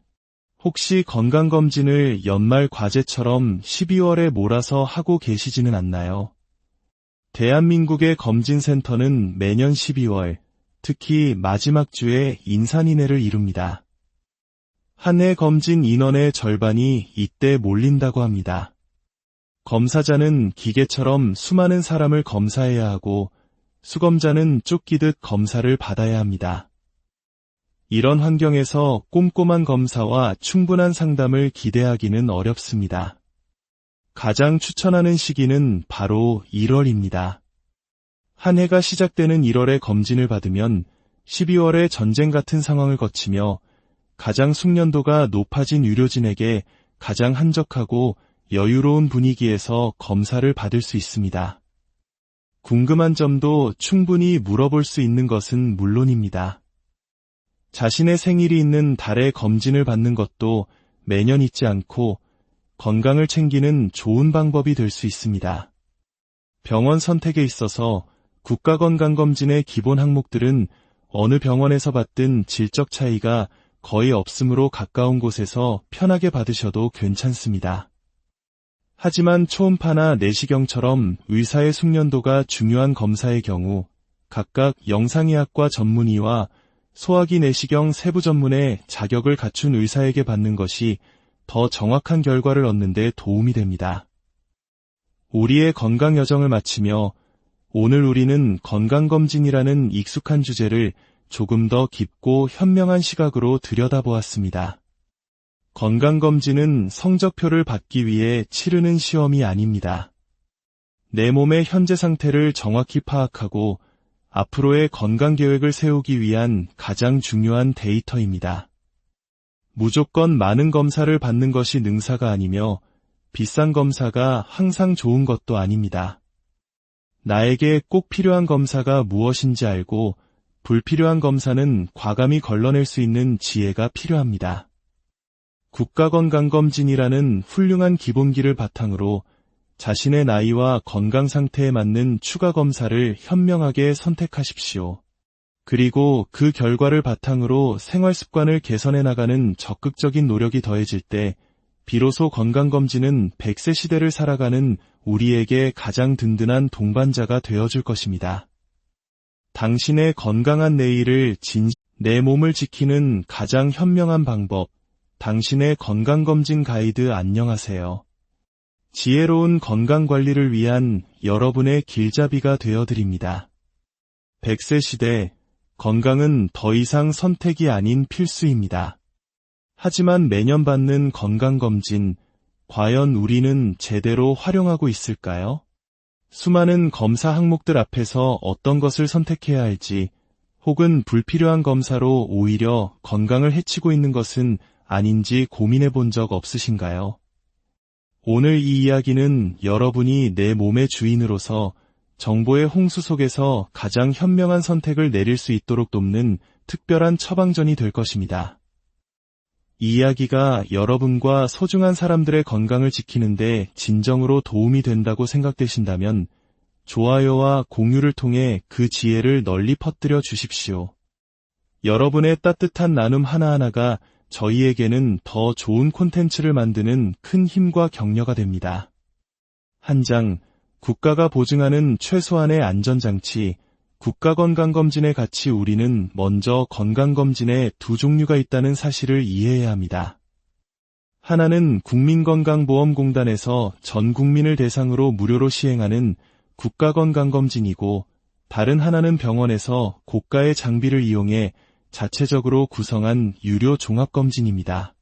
혹시 건강검진을 연말 과제처럼 12월에 몰아서 하고 계시지는 않나요? 대한민국의 검진센터는 매년 12월, 특히 마지막 주에 인산인해를 이룹니다. 한 해 검진 인원의 절반이 이때 몰린다고 합니다. 검사자는 기계처럼 수많은 사람을 검사해야 하고 수검자는 쫓기듯 검사를 받아야 합니다. 이런 환경에서 꼼꼼한 검사와 충분한 상담을 기대하기는 어렵습니다. 가장 추천하는 시기는 바로 1월입니다. 한 해가 시작되는 1월에 검진을 받으면 12월에 전쟁 같은 상황을 거치며 가장 숙련도가 높아진 의료진에게 가장 한적하고 여유로운 분위기에서 검사를 받을 수 있습니다. 궁금한 점도 충분히 물어볼 수 있는 것은 물론입니다. 자신의 생일이 있는 달에 검진을 받는 것도 매년 잊지 않고 건강을 챙기는 좋은 방법이 될 수 있습니다. 병원 선택에 있어서 국가건강검진의 기본 항목들은 어느 병원에서 받든 질적 차이가 거의 없으므로 가까운 곳에서 편하게 받으셔도 괜찮습니다. 하지만 초음파나 내시경처럼 의사의 숙련도가 중요한 검사의 경우 각각 영상의학과 전문의와 소화기 내시경 세부 전문의 자격을 갖춘 의사에게 받는 것이 더 정확한 결과를 얻는 데 도움이 됩니다. 우리의 건강 여정을 마치며 오늘 우리는 건강검진이라는 익숙한 주제를 조금 더 깊고 현명한 시각으로 들여다보았습니다. 건강검진은 성적표를 받기 위해 치르는 시험이 아닙니다. 내 몸의 현재 상태를 정확히 파악하고 앞으로의 건강계획을 세우기 위한 가장 중요한 데이터입니다. 무조건 많은 검사를 받는 것이 능사가 아니며 비싼 검사가 항상 좋은 것도 아닙니다. 나에게 꼭 필요한 검사가 무엇인지 알고 불필요한 검사는 과감히 걸러낼 수 있는 지혜가 필요합니다. 국가건강검진이라는 훌륭한 기본기를 바탕으로 자신의 나이와 건강 상태에 맞는 추가 검사를 현명하게 선택하십시오. 그리고 그 결과를 바탕으로 생활 습관을 개선해 나가는 적극적인 노력이 더해질 때 비로소 건강검진은 100세 시대를 살아가는 우리에게 가장 든든한 동반자가 되어줄 것입니다. 당신의 건강한 내일을 내 몸을 지키는 가장 현명한 방법, 당신의 건강검진 가이드 안녕하세요. 지혜로운 건강관리를 위한 여러분의 길잡이가 되어드립니다. 100세 시대, 건강은 더 이상 선택이 아닌 필수입니다. 하지만 매년 받는 건강검진, 과연 우리는 제대로 활용하고 있을까요? 수많은 검사 항목들 앞에서 어떤 것을 선택해야 할지, 혹은 불필요한 검사로 오히려 건강을 해치고 있는 것은 아닌지 고민해 본 적 없으신가요? 오늘 이 이야기는 여러분이 내 몸의 주인으로서 정보의 홍수 속에서 가장 현명한 선택을 내릴 수 있도록 돕는 특별한 처방전이 될 것입니다. 이 이야기가 여러분과 소중한 사람들의 건강을 지키는데 진정으로 도움이 된다고 생각되신다면 좋아요와 공유를 통해 그 지혜를 널리 퍼뜨려 주십시오. 여러분의 따뜻한 나눔 하나하나가 저희에게는 더 좋은 콘텐츠를 만드는 큰 힘과 격려가 됩니다. 한 장, 국가가 보증하는 최소한의 안전장치, 국가건강검진의 가치. 우리는 먼저 건강검진에 두 종류가 있다는 사실을 이해해야 합니다. 하나는 국민건강보험공단에서 전 국민을 대상으로 무료로 시행하는 국가건강검진이고, 다른 하나는 병원에서 고가의 장비를 이용해 자체적으로 구성한 유료 종합검진입니다.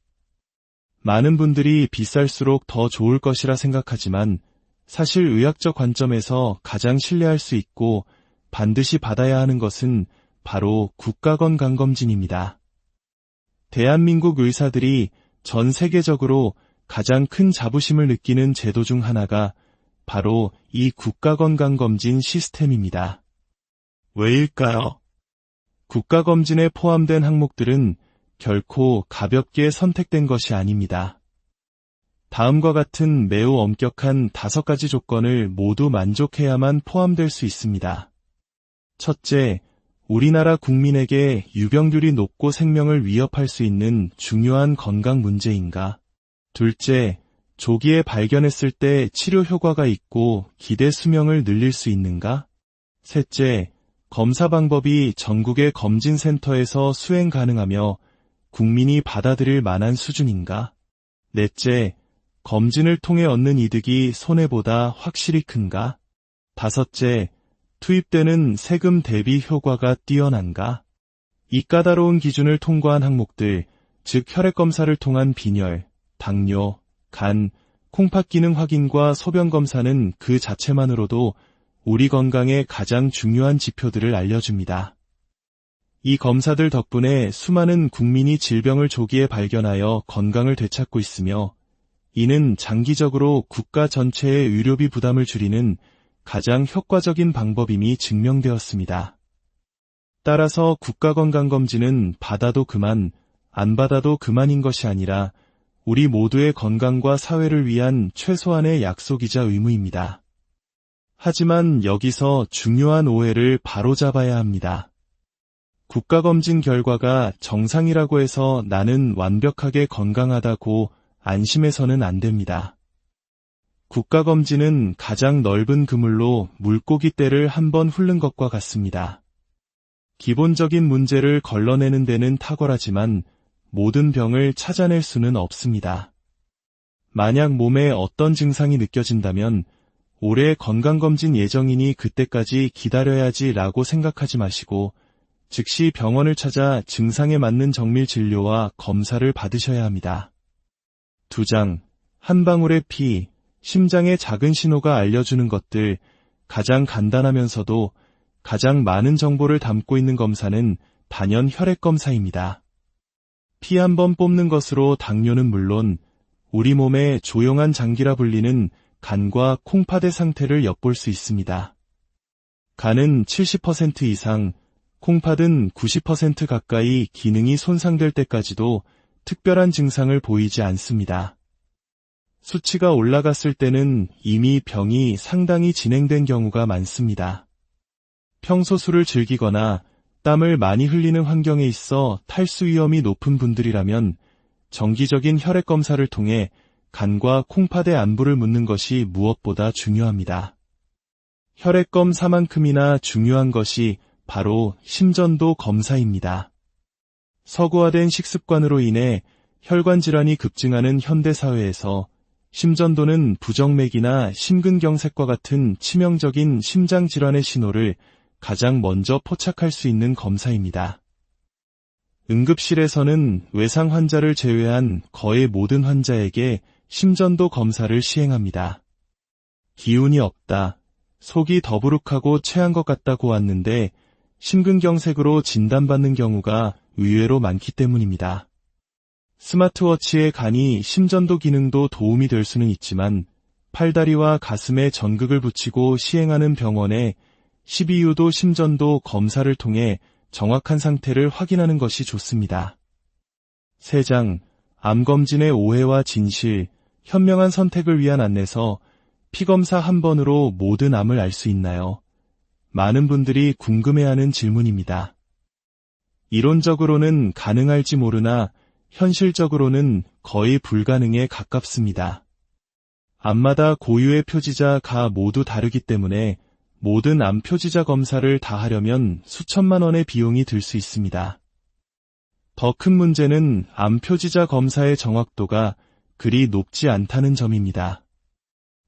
많은 분들이 비쌀수록 더 좋을 것이라 생각하지만 사실 의학적 관점에서 가장 신뢰할 수 있고 반드시 받아야 하는 것은 바로 국가건강검진입니다. 대한민국 의사들이 전 세계적으로 가장 큰 자부심을 느끼는 제도 중 하나가 바로 이 국가건강검진 시스템입니다. 왜일까요? 국가검진에 포함된 항목들은 결코 가볍게 선택된 것이 아닙니다. 다음과 같은 매우 엄격한 5가지 조건을 모두 만족해야만 포함될 수 있습니다. 첫째, 우리나라 국민에게 유병률이 높고 생명을 위협할 수 있는 중요한 건강 문제인가? 둘째, 조기에 발견했을 때 치료 효과가 있고 기대 수명을 늘릴 수 있는가? 셋째, 검사 방법이 전국의 검진센터에서 수행 가능하며 국민이 받아들일 만한 수준인가? 넷째, 검진을 통해 얻는 이득이 손해보다 확실히 큰가? 다섯째, 투입되는 세금 대비 효과가 뛰어난가? 이 까다로운 기준을 통과한 항목들, 즉 혈액검사를 통한 빈혈, 당뇨, 간, 콩팥 기능 확인과 소변 검사는 그 자체만으로도 우리 건강의 가장 중요한 지표들을 알려줍니다. 이 검사들 덕분에 수많은 국민이 질병을 조기에 발견하여 건강을 되찾고 있으며, 이는 장기적으로 국가 전체의 의료비 부담을 줄이는 가장 효과적인 방법임이 증명되었습니다. 따라서 국가건강검진은 받아도 그만, 안 받아도 그만인 것이 아니라 우리 모두의 건강과 사회를 위한 최소한의 약속이자 의무입니다. 하지만 여기서 중요한 오해를 바로잡아야 합니다. 국가검진 결과가 정상이라고 해서 나는 완벽하게 건강하다고 안심해서는 안 됩니다. 국가검진은 가장 넓은 그물로 물고기 떼를 한번 훑는 것과 같습니다. 기본적인 문제를 걸러내는 데는 탁월하지만 모든 병을 찾아낼 수는 없습니다. 만약 몸에 어떤 증상이 느껴진다면 올해 건강검진 예정이니 그때까지 기다려야지 라고 생각하지 마시고 즉시 병원을 찾아 증상에 맞는 정밀 진료와 검사를 받으셔야 합니다. 2장, 한 방울의 피, 심장의 작은 신호가 알려주는 것들, 가장 간단하면서도 가장 많은 정보를 담고 있는 검사는 단연 혈액검사입니다. 피 한 번 뽑는 것으로 당뇨는 물론 우리 몸의 조용한 장기라 불리는 간과 콩팥의 상태를 엿볼 수 있습니다. 간은 70% 이상, 콩팥은 90% 가까이 기능이 손상될 때까지도 특별한 증상을 보이지 않습니다. 수치가 올라갔을 때는 이미 병이 상당히 진행된 경우가 많습니다. 평소 술을 즐기거나 땀을 많이 흘리는 환경에 있어 탈수 위험이 높은 분들이라면 정기적인 혈액 검사를 통해 간과 콩팥의 안부를 묻는 것이 무엇보다 중요합니다. 혈액 검사만큼이나 중요한 것이 바로 심전도 검사입니다. 서구화된 식습관으로 인해 혈관 질환이 급증하는 현대 사회에서 심전도는 부정맥이나 심근경색과 같은 치명적인 심장 질환의 신호를 가장 먼저 포착할 수 있는 검사입니다. 응급실에서는 외상 환자를 제외한 거의 모든 환자에게 심전도 검사를 시행합니다. 기운이 없다, 속이 더부룩하고 체한 것 같다고 왔는데 심근경색으로 진단받는 경우가 의외로 많기 때문입니다. 스마트워치의 간이 심전도 기능도 도움이 될 수는 있지만 팔다리와 가슴에 전극을 붙이고 시행하는 병원의 12유도 심전도 검사를 통해 정확한 상태를 확인하는 것이 좋습니다. 3장, 암검진의 오해와 진실, 현명한 선택을 위한 안내서, 피검사 한 번으로 모든 암을 알 수 있나요? 많은 분들이 궁금해하는 질문입니다. 이론적으로는 가능할지 모르나 현실적으로는 거의 불가능에 가깝습니다. 암마다 고유의 표지자가 모두 다르기 때문에 모든 암 표지자 검사를 다 하려면 수천만 원의 비용이 들 수 있습니다. 더 큰 문제는 암 표지자 검사의 정확도가 그리 높지 않다는 점입니다.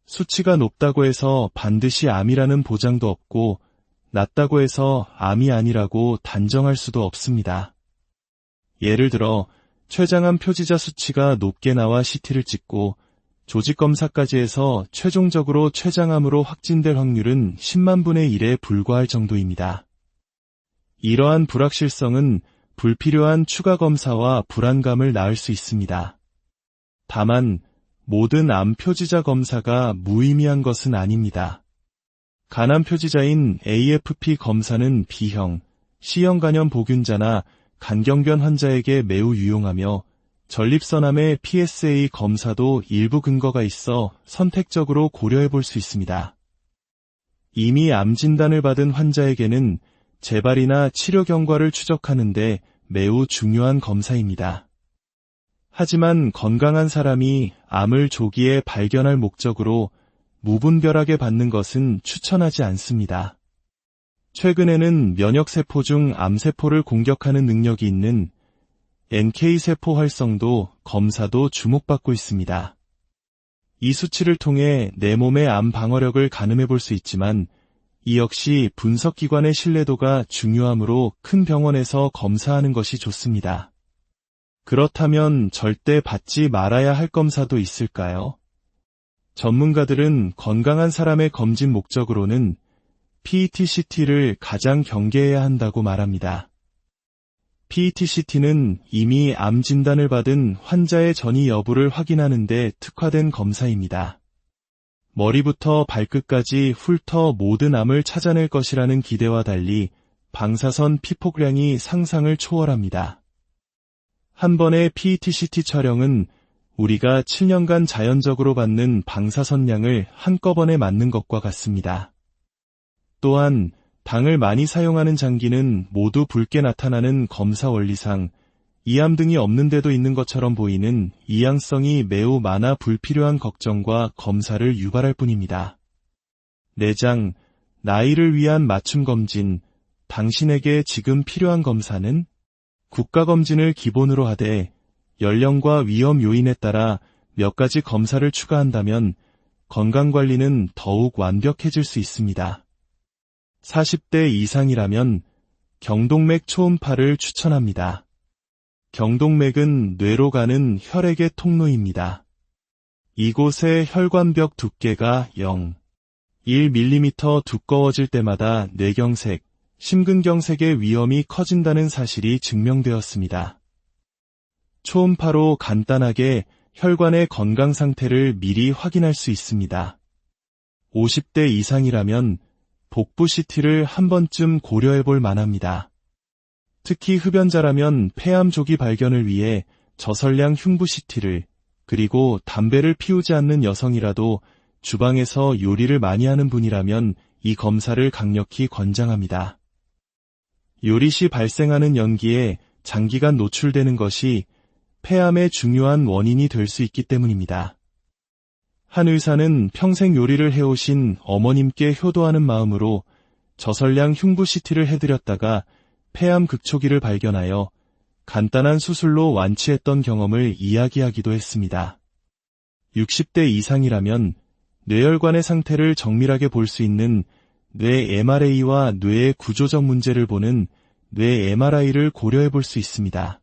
수치가 높다고 해서 반드시 암이라는 보장도 없고 낮다고 해서 암이 아니라고 단정할 수도 없습니다. 예를 들어 췌장암 표지자 수치가 높게 나와 CT를 찍고 조직검사까지 해서 최종적으로 췌장암으로 확진될 확률은 10만 분의 1에 불과할 정도입니다. 이러한 불확실성은 불필요한 추가 검사와 불안감을 낳을 수 있습니다. 다만 모든 암 표지자 검사가 무의미한 것은 아닙니다. 간암 표지자인 AFP 검사는 B형, C형 간염 보균자나 간경변 환자에게 매우 유용하며 전립선암의 PSA 검사도 일부 근거가 있어 선택적으로 고려해 볼 수 있습니다. 이미 암 진단을 받은 환자에게는 재발이나 치료 경과를 추적하는 데 매우 중요한 검사입니다. 하지만 건강한 사람이 암을 조기에 발견할 목적으로 무분별하게 받는 것은 추천하지 않습니다. 최근에는 면역세포 중 암세포를 공격하는 능력이 있는 NK세포 활성도 검사도 주목받고 있습니다. 이 수치를 통해 내 몸의 암 방어력을 가늠해 볼 수 있지만 이 역시 분석기관의 신뢰도가 중요하므로 큰 병원에서 검사하는 것이 좋습니다. 그렇다면 절대 받지 말아야 할 검사도 있을까요? 전문가들은 건강한 사람의 검진 목적으로는 PET-CT를 가장 경계해야 한다고 말합니다. PET-CT는 이미 암 진단을 받은 환자의 전이 여부를 확인하는 데 특화된 검사입니다. 머리부터 발끝까지 훑어 모든 암을 찾아낼 것이라는 기대와 달리 방사선 피폭량이 상상을 초월합니다. 한 번의 PET-CT 촬영은 우리가 7년간 자연적으로 받는 방사선량을 한꺼번에 맞는 것과 같습니다. 또한 당을 많이 사용하는 장기는 모두 붉게 나타나는 검사 원리상 이암 등이 없는데도 있는 것처럼 보이는 이양성이 매우 많아 불필요한 걱정과 검사를 유발할 뿐입니다. 내장, 나이를 위한 맞춤 검진, 당신에게 지금 필요한 검사는 국가검진을 기본으로 하되 연령과 위험 요인에 따라 몇 가지 검사를 추가한다면 건강관리는 더욱 완벽해질 수 있습니다. 40대 이상이라면 경동맥 초음파를 추천합니다. 경동맥은 뇌로 가는 혈액의 통로입니다. 이곳의 혈관벽 두께가 0.1mm 두꺼워질 때마다 뇌경색, 심근경색의 위험이 커진다는 사실이 증명되었습니다. 초음파로 간단하게 혈관의 건강 상태를 미리 확인할 수 있습니다. 50대 이상이라면 복부 CT를 한 번쯤 고려해 볼 만합니다. 특히 흡연자라면 폐암 조기 발견을 위해 저설량 흉부 CT를, 그리고 담배를 피우지 않는 여성이라도 주방에서 요리를 많이 하는 분이라면 이 검사를 강력히 권장합니다. 요리 시 발생하는 연기에 장기간 노출되는 것이 폐암의 중요한 원인이 될 수 있기 때문입니다. 한 의사는 평생 요리를 해오신 어머님께 효도하는 마음으로 저설량 흉부 CT를 해드렸다가 폐암 극초기를 발견하여 간단한 수술로 완치했던 경험을 이야기하기도 했습니다. 60대 이상이라면 뇌혈관의 상태를 정밀하게 볼 수 있는 뇌 MRA와 뇌의 구조적 문제를 보는 뇌 MRI를 고려해 볼 수 있습니다.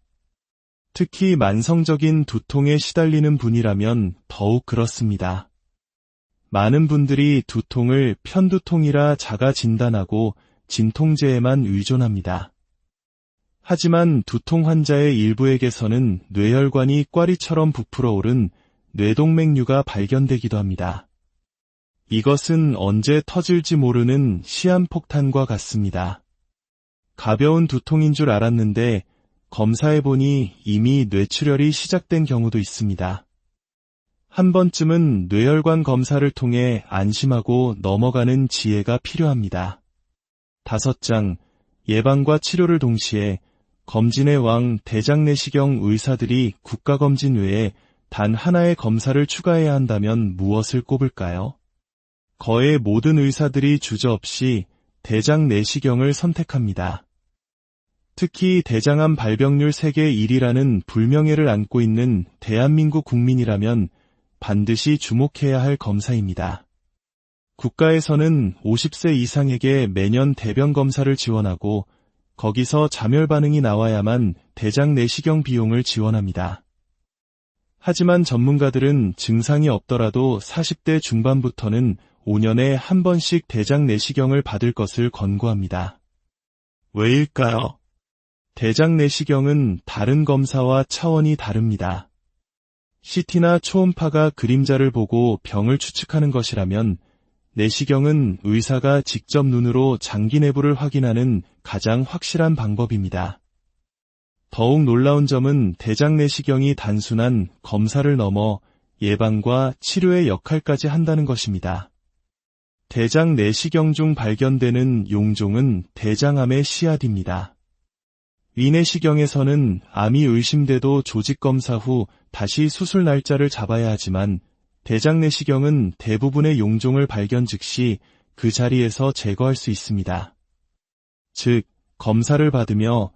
특히 만성적인 두통에 시달리는 분이라면 더욱 그렇습니다. 많은 분들이 두통을 편두통이라 자가 진단하고 진통제에만 의존합니다. 하지만 두통 환자의 일부에게서는 뇌혈관이 꽈리처럼 부풀어 오른 뇌동맥류가 발견되기도 합니다. 이것은 언제 터질지 모르는 시한폭탄과 같습니다. 가벼운 두통인 줄 알았는데 검사해보니 이미 뇌출혈이 시작된 경우도 있습니다. 한 번쯤은 뇌혈관 검사를 통해 안심하고 넘어가는 지혜가 필요합니다. 5장, 예방과 치료를 동시에 검진의 왕 대장내시경 의사들이 국가검진 외에 단 하나의 검사를 추가해야 한다면 무엇을 꼽을까요? 거의 모든 의사들이 주저없이 대장내시경을 선택합니다. 특히 대장암 발병률 세계 1위라는 불명예를 안고 있는 대한민국 국민이라면 반드시 주목해야 할 검사입니다. 국가에서는 50세 이상에게 매년 대변 검사를 지원하고 거기서 자멸 반응이 나와야만 대장내시경 비용을 지원합니다. 하지만 전문가들은 증상이 없더라도 40대 중반부터는 5년에 한 번씩 대장내시경을 받을 것을 권고합니다. 왜일까요? 대장내시경은 다른 검사와 차원이 다릅니다. CT나 초음파가 그림자를 보고 병을 추측하는 것이라면 내시경은 의사가 직접 눈으로 장기 내부를 확인하는 가장 확실한 방법입니다. 더욱 놀라운 점은 대장내시경이 단순한 검사를 넘어 예방과 치료의 역할까지 한다는 것입니다. 대장내시경 중 발견되는 용종은 대장암의 씨앗입니다. 위내시경에서는 암이 의심돼도 조직검사 후 다시 수술 날짜를 잡아야 하지만 대장내시경은 대부분의 용종을 발견 즉시 그 자리에서 제거할 수 있습니다. 즉, 검사를 받으며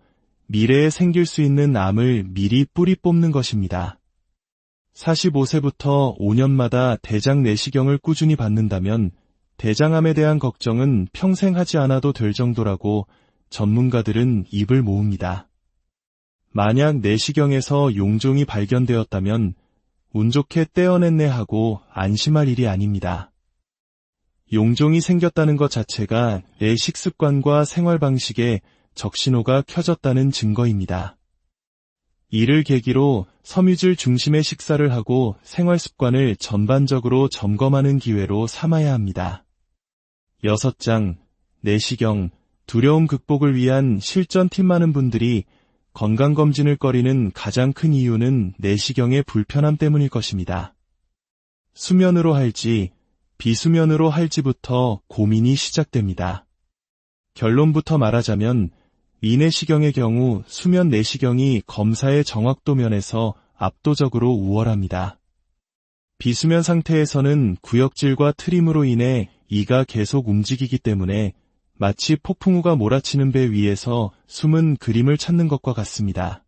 미래에 생길 수 있는 암을 미리 뿌리 뽑는 것입니다. 45세부터 5년마다 대장 내시경을 꾸준히 받는다면 대장암에 대한 걱정은 평생 하지 않아도 될 정도라고 전문가들은 입을 모읍니다. 만약 내시경에서 용종이 발견되었다면 운 좋게 떼어냈네 하고 안심할 일이 아닙니다. 용종이 생겼다는 것 자체가 내 식습관과 생활 방식에 적신호가 켜졌다는 증거입니다. 이를 계기로 섬유질 중심의 식사를 하고 생활 습관을 전반적으로 점검하는 기회로 삼아야 합니다. 6장, 내시경, 두려움 극복을 위한 실전 팁. 많은 분들이 건강검진을 꺼리는 가장 큰 이유는 내시경의 불편함 때문일 것입니다. 수면으로 할지, 비수면으로 할지부터 고민이 시작됩니다. 결론부터 말하자면 위내시경의 경우 수면 내시경이 검사의 정확도 면에서 압도적으로 우월합니다. 비수면 상태에서는 구역질과 트림으로 인해 이가 계속 움직이기 때문에 마치 폭풍우가 몰아치는 배 위에서 숨은 그림을 찾는 것과 같습니다.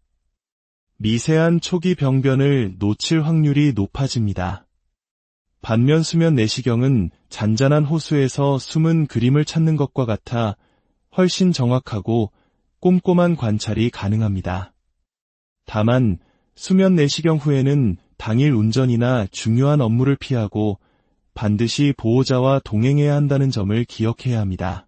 미세한 초기 병변을 놓칠 확률이 높아집니다. 반면 수면 내시경은 잔잔한 호수에서 숨은 그림을 찾는 것과 같아 훨씬 정확하고 꼼꼼한 관찰이 가능합니다. 다만 수면 내시경 후에는 당일 운전이나 중요한 업무를 피하고 반드시 보호자와 동행해야 한다는 점을 기억해야 합니다.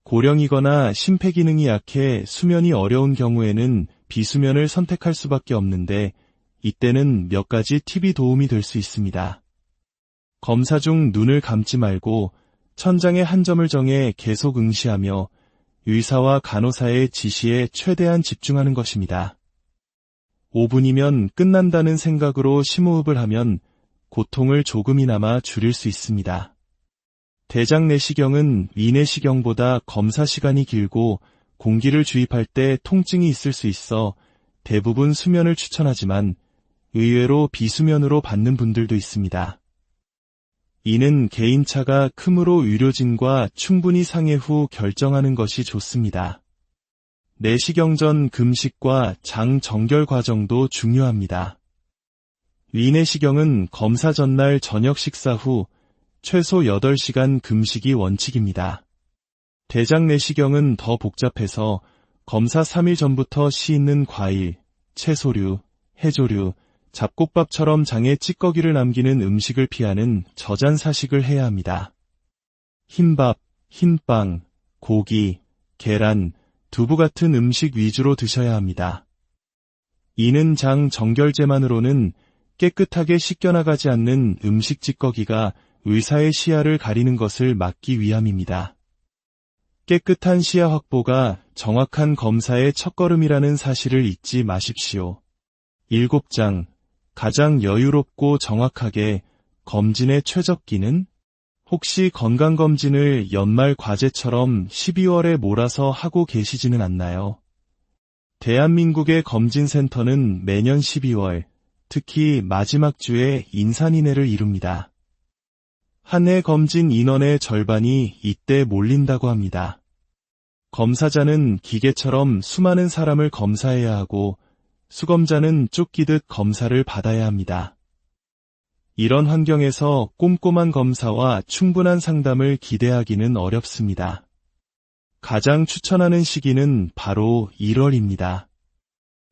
고령이거나 심폐기능이 약해 수면이 어려운 경우에는 비수면을 선택할 수밖에 없는데 이때는 몇 가지 팁이 도움이 될 수 있습니다. 검사 중 눈을 감지 말고 천장에 한 점을 정해 계속 응시하며 의사와 간호사의 지시에 최대한 집중하는 것입니다. 5분이면 끝난다는 생각으로 심호흡을 하면 고통을 조금이나마 줄일 수 있습니다. 대장 내시경은 위내시경보다 검사 시간이 길고 공기를 주입할 때 통증이 있을 수 있어 대부분 수면을 추천하지만 의외로 비수면으로 받는 분들도 있습니다. 이는 개인차가 크므로 의료진과 충분히 상의 후 결정하는 것이 좋습니다. 내시경 전 금식과 장 정결 과정도 중요합니다. 위내시경은 검사 전날 저녁 식사 후 최소 8시간 금식이 원칙입니다. 대장 내시경은 더 복잡해서 검사 3일 전부터 씨 있는 과일, 채소류, 해조류, 잡곡밥처럼 장에 찌꺼기를 남기는 음식을 피하는 저잔사식을 해야 합니다. 흰밥, 흰빵, 고기, 계란, 두부 같은 음식 위주로 드셔야 합니다. 이는 장 정결제만으로는 깨끗하게 씻겨나가지 않는 음식 찌꺼기가 의사의 시야를 가리는 것을 막기 위함입니다. 깨끗한 시야 확보가 정확한 검사의 첫걸음이라는 사실을 잊지 마십시오. 7장, 가장 여유롭고 정확하게 검진의 최적기는? 혹시 건강검진을 연말 과제처럼 12월에 몰아서 하고 계시지는 않나요? 대한민국의 검진센터는 매년 12월, 특히 마지막 주에 인산인해를 이룹니다. 한 해 검진 인원의 절반이 이때 몰린다고 합니다. 검사자는 기계처럼 수많은 사람을 검사해야 하고 수검자는 쫓기듯 검사를 받아야 합니다. 이런 환경에서 꼼꼼한 검사와 충분한 상담을 기대하기는 어렵습니다. 가장 추천하는 시기는 바로 1월입니다.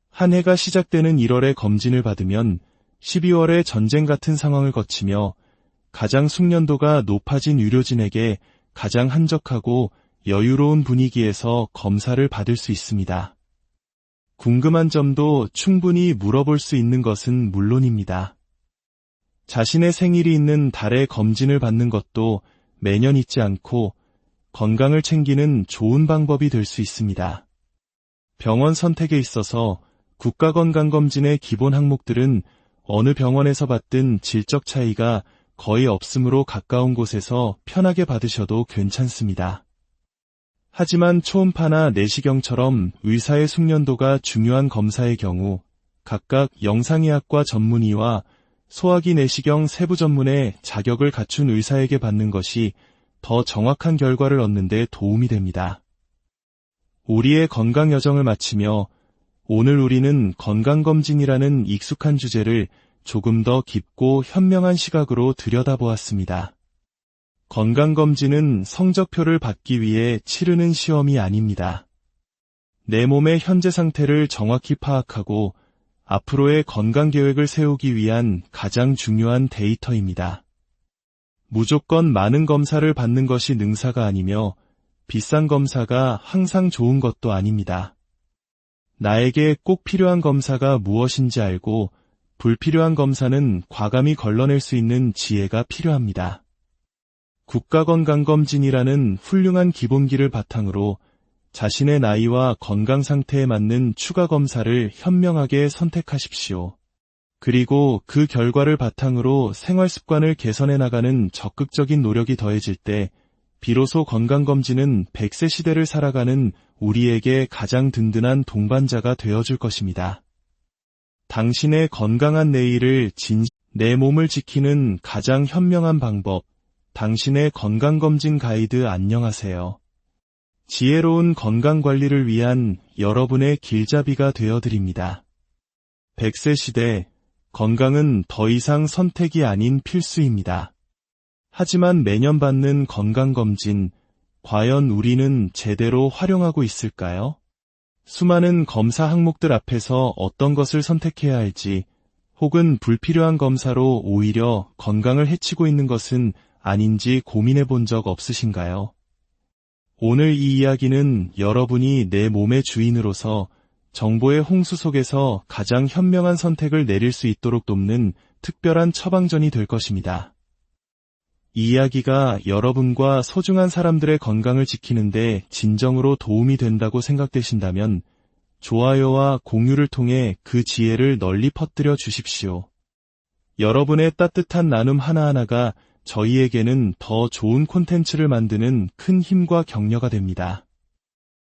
한 해가 시작되는 1월에 검진을 받으면 12월에 전쟁 같은 상황을 거치며 가장 숙련도가 높아진 의료진에게 가장 한적하고 여유로운 분위기에서 검사를 받을 수 있습니다. 궁금한 점도 충분히 물어볼 수 있는 것은 물론입니다. 자신의 생일이 있는 달에 검진을 받는 것도 매년 잊지 않고 건강을 챙기는 좋은 방법이 될 수 있습니다. 병원 선택에 있어서 국가건강검진의 기본 항목들은 어느 병원에서 받든 질적 차이가 거의 없으므로 가까운 곳에서 편하게 받으셔도 괜찮습니다. 하지만 초음파나 내시경처럼 의사의 숙련도가 중요한 검사의 경우 각각 영상의학과 전문의와 소화기 내시경 세부 전문의 자격을 갖춘 의사에게 받는 것이 더 정확한 결과를 얻는 데 도움이 됩니다. 우리의 건강 여정을 마치며 오늘 우리는 건강검진이라는 익숙한 주제를 조금 더 깊고 현명한 시각으로 들여다보았습니다. 건강검진은 성적표를 받기 위해 치르는 시험이 아닙니다. 내 몸의 현재 상태를 정확히 파악하고 앞으로의 건강계획을 세우기 위한 가장 중요한 데이터입니다. 무조건 많은 검사를 받는 것이 능사가 아니며 비싼 검사가 항상 좋은 것도 아닙니다. 나에게 꼭 필요한 검사가 무엇인지 알고 불필요한 검사는 과감히 걸러낼 수 있는 지혜가 필요합니다. 국가건강검진이라는 훌륭한 기본기를 바탕으로 자신의 나이와 건강 상태에 맞는 추가 검사를 현명하게 선택하십시오. 그리고 그 결과를 바탕으로 생활 습관을 개선해 나가는 적극적인 노력이 더해질 때 비로소 건강검진은 100세 시대를 살아가는 우리에게 가장 든든한 동반자가 되어줄 것입니다. 당신의 건강한 내일을 내 몸을 지키는 가장 현명한 방법, 당신의 건강검진 가이드. 안녕하세요. 지혜로운 건강관리를 위한 여러분의 길잡이가 되어드립니다. 100세 시대, 건강은 더 이상 선택이 아닌 필수입니다. 하지만 매년 받는 건강검진, 과연 우리는 제대로 활용하고 있을까요? 수많은 검사 항목들 앞에서 어떤 것을 선택해야 할지, 혹은 불필요한 검사로 오히려 건강을 해치고 있는 것은 아닌지 고민해 본 적 없으신가요? 오늘 이 이야기는 여러분이 내 몸의 주인으로서 정보의 홍수 속에서 가장 현명한 선택을 내릴 수 있도록 돕는 특별한 처방전이 될 것입니다. 이 이야기가 여러분과 소중한 사람들의 건강을 지키는데 진정으로 도움이 된다고 생각되신다면 좋아요와 공유를 통해 그 지혜를 널리 퍼뜨려 주십시오. 여러분의 따뜻한 나눔 하나하나가 저희에게는 더 좋은 콘텐츠를 만드는 큰 힘과 격려가 됩니다.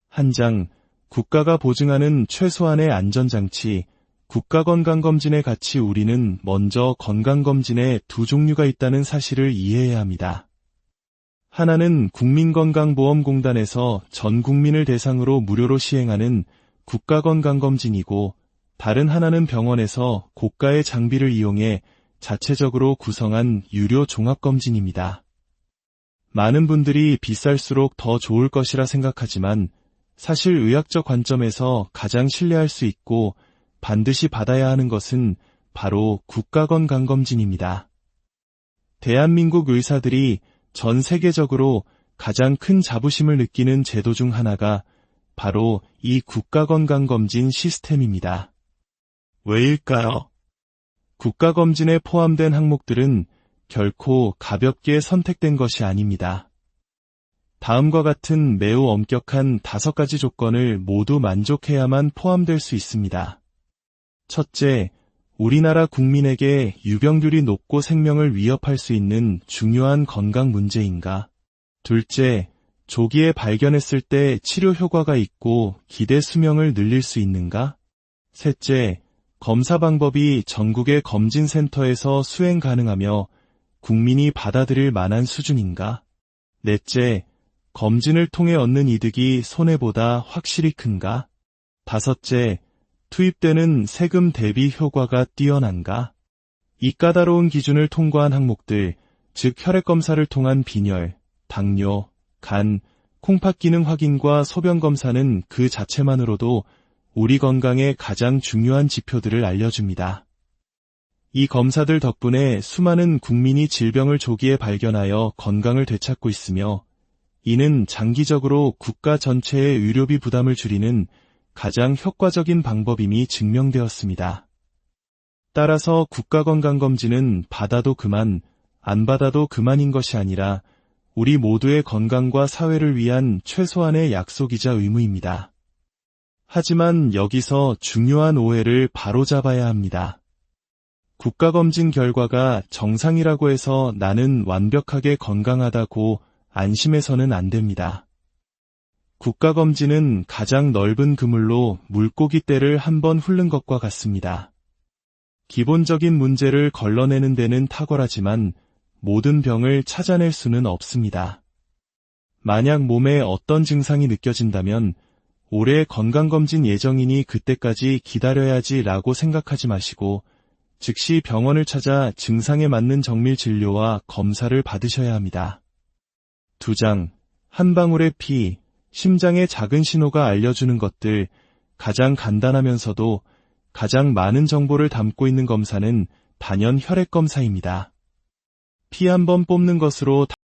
한 장, 국가가 보증하는 최소한의 안전장치, 국가건강검진의 가치. 우리는 먼저 건강검진에 두 종류가 있다는 사실을 이해해야 합니다. 하나는 국민건강보험공단에서 전 국민을 대상으로 무료로 시행하는 국가건강검진이고, 다른 하나는 병원에서 고가의 장비를 이용해 자체적으로 구성한 유료 종합검진입니다. 많은 분들이 비쌀수록 더 좋을 것이라 생각하지만 사실 의학적 관점에서 가장 신뢰할 수 있고 반드시 받아야 하는 것은 바로 국가건강검진입니다. 대한민국 의사들이 전 세계적으로 가장 큰 자부심을 느끼는 제도 중 하나가 바로 이 국가건강검진 시스템입니다. 왜일까요? 국가검진에 포함된 항목들은 결코 가볍게 선택된 것이 아닙니다. 다음과 같은 매우 엄격한 5가지 조건을 모두 만족해야만 포함될 수 있습니다. 첫째, 우리나라 국민에게 유병률이 높고 생명을 위협할 수 있는 중요한 건강 문제인가? 둘째, 조기에 발견했을 때 치료 효과가 있고 기대 수명을 늘릴 수 있는가? 셋째, 검사 방법이 전국의 검진센터에서 수행 가능하며 국민이 받아들일 만한 수준인가? 넷째, 검진을 통해 얻는 이득이 손해보다 확실히 큰가? 다섯째, 투입되는 세금 대비 효과가 뛰어난가? 이 까다로운 기준을 통과한 항목들, 즉 혈액검사를 통한 빈혈, 당뇨, 간, 콩팥 기능 확인과 소변 검사는 그 자체만으로도 우리 건강의 가장 중요한 지표들을 알려줍니다. 이 검사들 덕분에 수많은 국민이 질병을 조기에 발견하여 건강을 되찾고 있으며 이는 장기적으로 국가 전체의 의료비 부담을 줄이는 가장 효과적인 방법임이 증명되었습니다. 따라서 국가건강검진은 받아도 그만, 안 받아도 그만인 것이 아니라 우리 모두의 건강과 사회를 위한 최소한의 약속이자 의무입니다. 하지만 여기서 중요한 오해를 바로잡아야 합니다. 국가검진 결과가 정상이라고 해서 나는 완벽하게 건강하다고 안심해서는 안 됩니다. 국가검진은 가장 넓은 그물로 물고기 떼를 한번 훑는 것과 같습니다. 기본적인 문제를 걸러내는 데는 탁월하지만 모든 병을 찾아낼 수는 없습니다. 만약 몸에 어떤 증상이 느껴진다면 올해 건강검진 예정이니 그때까지 기다려야지 라고 생각하지 마시고 즉시 병원을 찾아 증상에 맞는 정밀 진료와 검사를 받으셔야 합니다. 2장, 한 방울의 피, 심장의 작은 신호가 알려주는 것들. 가장 간단하면서도 가장 많은 정보를 담고 있는 검사는 단연 혈액 검사입니다. 피 한 번 뽑는 것으로